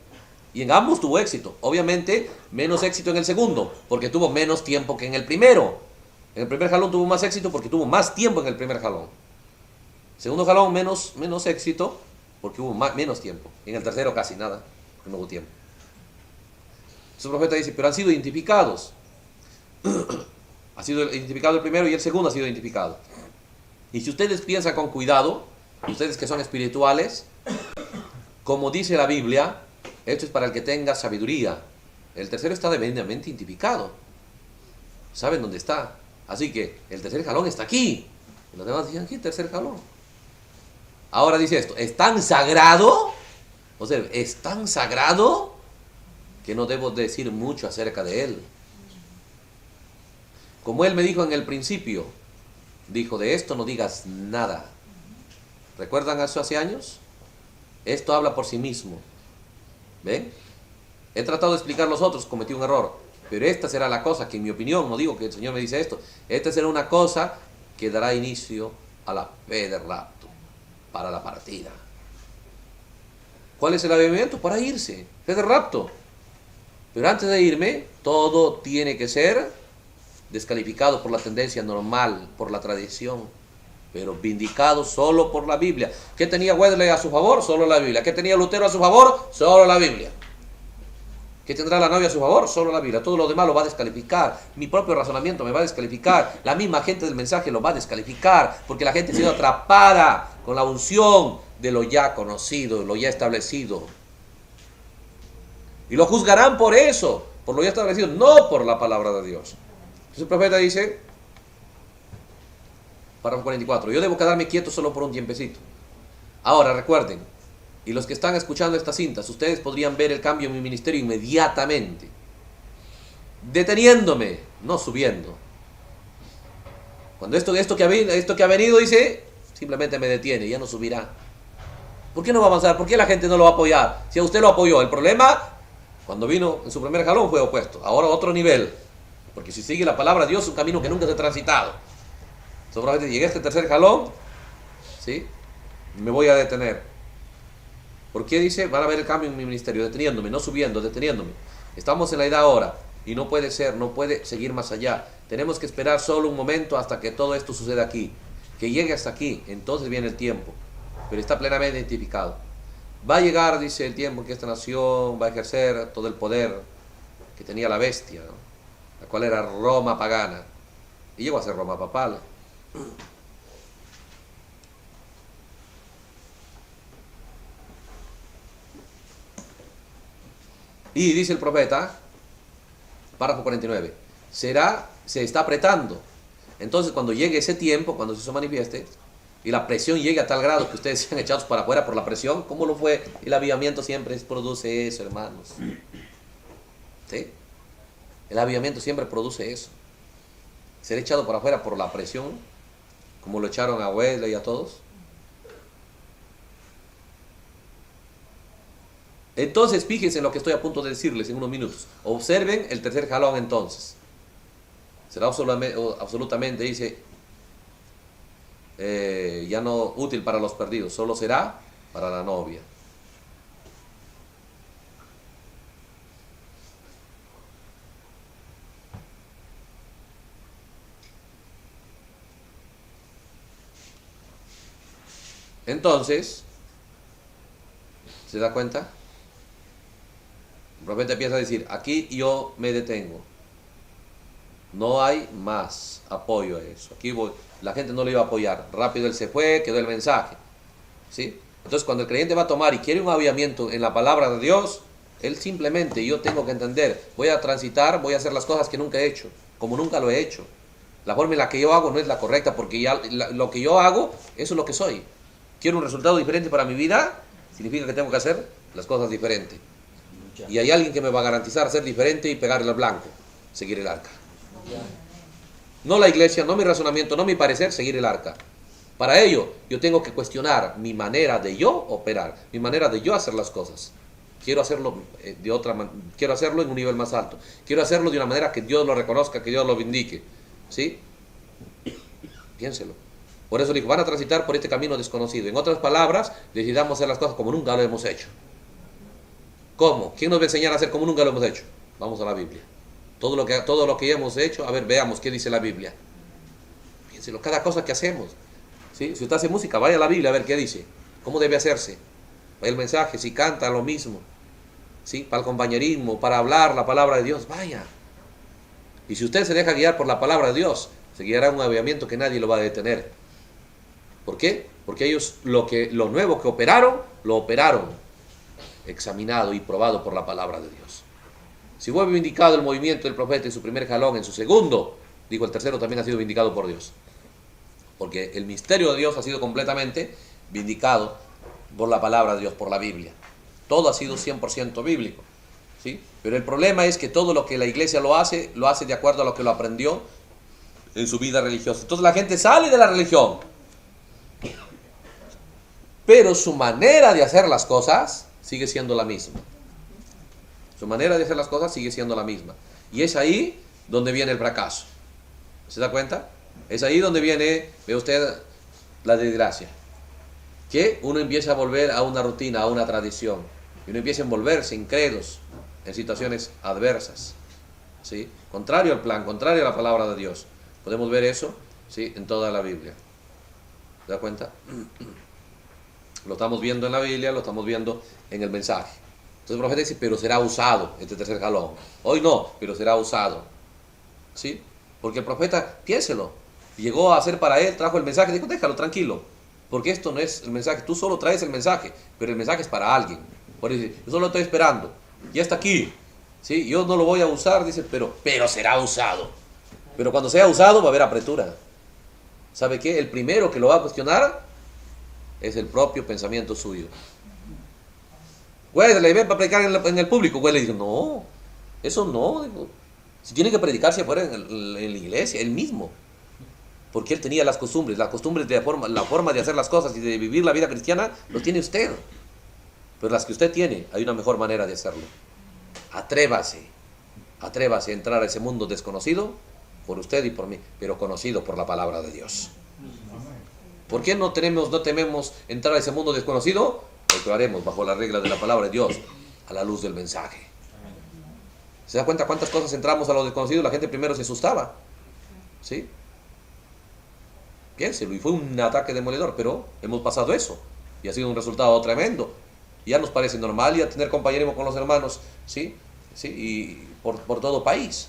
Y en ambos tuvo éxito. Obviamente, menos éxito en el segundo, porque tuvo menos tiempo que en el primero. En el primer jalón tuvo más éxito porque tuvo más tiempo en el primer jalón. Segundo jalón, menos éxito porque hubo menos tiempo. En el tercero casi nada, no hubo tiempo. Su profeta dice, pero han sido identificados. Ha sido identificado el primero y el segundo ha sido identificado. Y si ustedes piensan con cuidado, ustedes que son espirituales, como dice la Biblia, esto es para el que tenga sabiduría. El tercero está debidamente identificado. ¿Saben dónde está? Así que el tercer jalón está aquí. Y los demás dicen, aquí el tercer jalón. Ahora dice esto, es tan sagrado, o sea, es tan sagrado que no debo decir mucho acerca de él. Como él me dijo en el principio, dijo, de esto no digas nada. ¿Recuerdan eso hace años? Esto habla por sí mismo. ¿Ven? He tratado de explicar los otros, cometí un error. Pero esta será la cosa que en mi opinión, no digo que el Señor me dice esto, esta será una cosa que dará inicio a la fe de rapto, para la partida. ¿Cuál es el avivamiento? Para irse, fe de rapto. Pero antes de irme, todo tiene que ser descalificado por la tendencia normal, por la tradición, pero vindicado solo por la Biblia. ¿Qué tenía Wesley a su favor? Solo la Biblia. ¿Qué tenía Lutero a su favor? Solo la Biblia. ¿Qué tendrá la novia a su favor? Solo la Biblia. Todo lo demás lo va a descalificar. Mi propio razonamiento me va a descalificar. La misma gente del mensaje lo va a descalificar, porque la gente ha sido atrapada con la unción de lo ya conocido, lo ya establecido. Y lo juzgarán por eso, por lo ya establecido, no por la palabra de Dios. Entonces el profeta dice, párrafo 44, yo debo quedarme quieto solo por un tiempecito. Ahora recuerden, y los que están escuchando estas cintas, ustedes podrían ver el cambio en mi ministerio inmediatamente, deteniéndome, no subiendo. Cuando esto que ha venido, dice, simplemente me detiene, ya no subirá. ¿Por qué no va a avanzar? ¿Por qué la gente no lo va a apoyar? Si a usted lo apoyó, el problema, cuando vino en su primer jalón fue opuesto, ahora otro nivel. Porque si sigue la palabra de Dios, es un camino que nunca se ha transitado. Seguramente llegué a este tercer jalón, ¿sí? Me voy a detener. ¿Por qué dice? Van a ver el cambio en mi ministerio, deteniéndome, no subiendo, deteniéndome. Estamos en la edad ahora y no puede ser, no puede seguir más allá. Tenemos que esperar solo un momento hasta que todo esto suceda aquí. Que llegue hasta aquí, entonces viene el tiempo. Pero está plenamente identificado. Va a llegar, dice, el tiempo en que esta nación va a ejercer todo el poder que tenía la bestia, ¿no? La cual era Roma pagana. Y llegó a ser Roma papal. Y dice el profeta, párrafo 49, se está apretando. Entonces cuando llegue ese tiempo, cuando se manifieste, y la presión llegue a tal grado que ustedes sean echados para afuera por la presión, ¿cómo lo fue? El avivamiento siempre produce eso, hermanos. ¿Sí? El avivamiento siempre produce eso. Ser echado para afuera por la presión, como lo echaron a Wesley y a todos. Entonces, fíjense en lo que estoy a punto de decirles en unos minutos. Observen el tercer jalón entonces. Será absolutamente, dice, ya no útil para los perdidos, solo será para la novia. Entonces, ¿se da cuenta? El profeta empieza a decir, aquí yo me detengo. No hay más apoyo a eso. Aquí voy. La gente no le iba a apoyar. Rápido él se fue, quedó el mensaje. ¿Sí? Entonces cuando el creyente va a tomar y quiere un avivamiento en la palabra de Dios, él simplemente, yo tengo que entender, voy a transitar, voy a hacer las cosas que nunca he hecho, como nunca lo he hecho. La forma en la que yo hago no es la correcta, porque ya lo que yo hago, eso es lo que soy. Quiero un resultado diferente para mi vida, significa que tengo que hacer las cosas diferentes. Y hay alguien que me va a garantizar ser diferente y pegarle al blanco, seguir el arca. No la iglesia, no mi razonamiento, no mi parecer, seguir el arca. Para ello, yo tengo que cuestionar mi manera de yo operar, mi manera de yo hacer las cosas. Quiero hacerlo de otra manera, quiero hacerlo en un nivel más alto. Quiero hacerlo de una manera que Dios lo reconozca, que Dios lo vindique. ¿Sí? Piénselo. Por eso dijo, van a transitar por este camino desconocido. En otras palabras, decidamos hacer las cosas como nunca lo hemos hecho. ¿Cómo? ¿Quién nos va a enseñar a hacer como nunca lo hemos hecho? Vamos a la Biblia. Todo lo que hemos hecho, a ver, veamos qué dice la Biblia. Piénselo, cada cosa que hacemos. ¿Sí? Si usted hace música, vaya a la Biblia a ver qué dice. ¿Cómo debe hacerse? El mensaje, si canta, lo mismo. ¿Sí? Para el compañerismo, para hablar la palabra de Dios, vaya. Y si usted se deja guiar por la palabra de Dios, se guiará un avivamiento que nadie lo va a detener. ¿Por qué? Porque ellos lo nuevo que operaron, lo operaron examinado y probado por la palabra de Dios. Si fue vindicado el movimiento del profeta en su primer jalón, en su segundo, digo, el tercero también ha sido vindicado por Dios. Porque el misterio de Dios ha sido completamente vindicado por la palabra de Dios, por la Biblia. Todo ha sido 100% bíblico. ¿Sí? Pero el problema es que todo lo que la iglesia lo hace de acuerdo a lo que lo aprendió en su vida religiosa. Entonces la gente sale de la religión, pero su manera de hacer las cosas sigue siendo la misma. Su manera de hacer las cosas sigue siendo la misma. Y es ahí donde viene el fracaso. ¿Se da cuenta? Es ahí donde viene, ve usted, la desgracia. Que uno empieza a volver a una rutina, a una tradición. Y uno empieza a envolverse en credos, en situaciones adversas. ¿Sí? Contrario al plan, contrario a la palabra de Dios. Podemos ver eso, ¿sí?, en toda la Biblia. ¿Se da cuenta? Lo estamos viendo en la Biblia, lo estamos viendo en el mensaje. Entonces el profeta dice, pero será usado este tercer jalón. Hoy no, pero será usado. ¿Sí? Porque el profeta, piénselo, llegó a hacer para él, trajo el mensaje, dijo, déjalo tranquilo, porque esto no es el mensaje, tú solo traes el mensaje, pero el mensaje es para alguien. Por eso dice, yo solo estoy esperando, ya está aquí. ¿Sí? Yo no lo voy a usar, dice, pero será usado. Pero cuando sea usado va a haber apretura. ¿Sabe qué? El primero que lo va a cuestionar es el propio pensamiento suyo. Güey, le ven para predicar en el público. Güey, le dice, no, eso no. Digo, si tiene que predicarse afuera en la iglesia, él mismo. Porque él tenía las costumbres de la forma de hacer las cosas y de vivir la vida cristiana, lo tiene usted. Pero las que usted tiene, hay una mejor manera de hacerlo. Atrévase a entrar a ese mundo desconocido por usted y por mí, pero conocido por la palabra de Dios. ¿Por qué no tememos entrar a ese mundo desconocido? actuaremos bajo las reglas de la palabra de Dios a la luz del mensaje. ¿Se da cuenta cuántas cosas entramos a lo desconocido? La gente primero se asustaba, ¿sí? Piénselo, y fue un ataque demoledor, pero hemos pasado eso y ha sido un resultado tremendo. Ya nos parece normal ya tener compañerismo con los hermanos, ¿sí? ¿Sí? Y por todo país.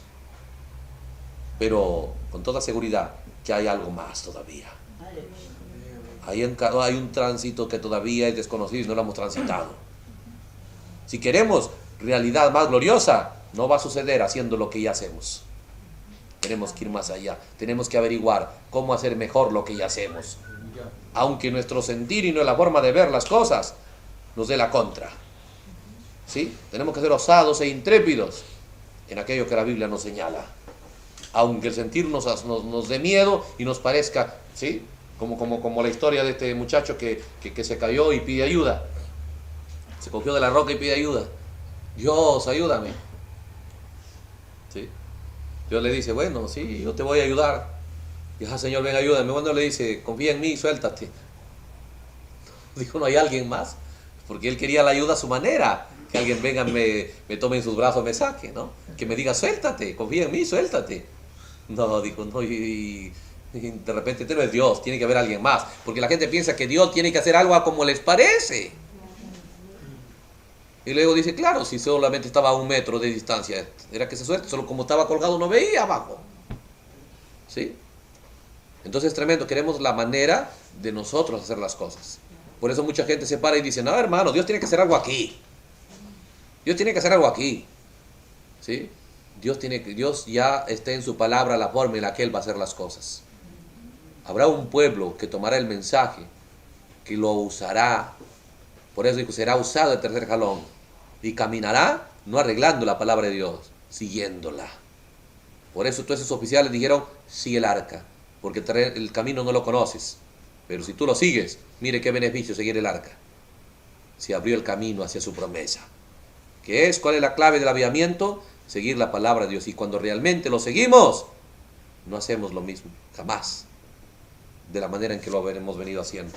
Pero con toda seguridad que hay algo más todavía. Hay un tránsito que todavía es desconocido y no lo hemos transitado. Si queremos realidad más gloriosa, no va a suceder haciendo lo que ya hacemos. Tenemos que ir más allá. Tenemos que averiguar cómo hacer mejor lo que ya hacemos. Aunque nuestro sentir y no la forma de ver las cosas nos dé la contra. ¿Sí? Tenemos que ser osados e intrépidos en aquello que la Biblia nos señala. Aunque el sentir nos dé miedo y nos parezca, ¿sí? Como la historia de este muchacho que se cayó y pide ayuda. Se cogió de la roca y pide ayuda. Dios, ayúdame. ¿Sí? Dios le dice, bueno, sí, yo te voy a ayudar. Y Señor, ven, ayúdame. Bueno, le dice, confía en mí, suéltate. Dijo, no hay alguien más. Porque él quería la ayuda a su manera. Que alguien venga, me tome en sus brazos, me saque, ¿no? Que me diga, suéltate, confía en mí, suéltate. No, dijo, no, y de repente este no es Dios, tiene que haber alguien más. Porque la gente piensa que Dios tiene que hacer algo a como les parece. Y luego dice, claro, si solamente estaba a 1 metro de distancia, era que se suelte, solo como estaba colgado no veía abajo. ¿Sí? Entonces es tremendo, queremos la manera de nosotros hacer las cosas. Por eso mucha gente se para y dice, no, hermano, Dios tiene que hacer algo aquí. Dios tiene que hacer algo aquí. ¿Sí? Dios ya está en su palabra la forma en la que Él va a hacer las cosas. Habrá un pueblo que tomará el mensaje, que lo usará. Por eso dijo, será usado el tercer jalón. Y caminará, no arreglando la palabra de Dios, siguiéndola. Por eso todos esos oficiales dijeron, sigue el arca, porque el camino no lo conoces. Pero si tú lo sigues, mire qué beneficio seguir el arca. Se abrió el camino hacia su promesa. ¿Cuál es la clave del avivamiento? Seguir la palabra de Dios. Y cuando realmente lo seguimos, no hacemos lo mismo, jamás, de la manera en que lo hemos venido haciendo.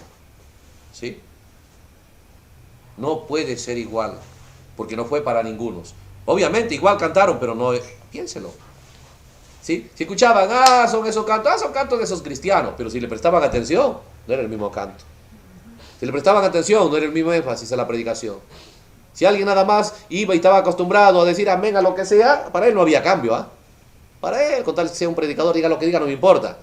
¿Sí? No puede ser igual, porque no fue para ningunos. Obviamente igual cantaron, pero no, piénselo. ¿Sí? Si escuchaban, son esos cantos de esos cristianos, pero si le prestaban atención, no era el mismo canto. Si le prestaban atención, no era el mismo énfasis a la predicación. Si alguien nada más iba y estaba acostumbrado a decir amén a lo que sea, para él no había cambio. Para él, con tal que sea un predicador, diga lo que diga, no me importa.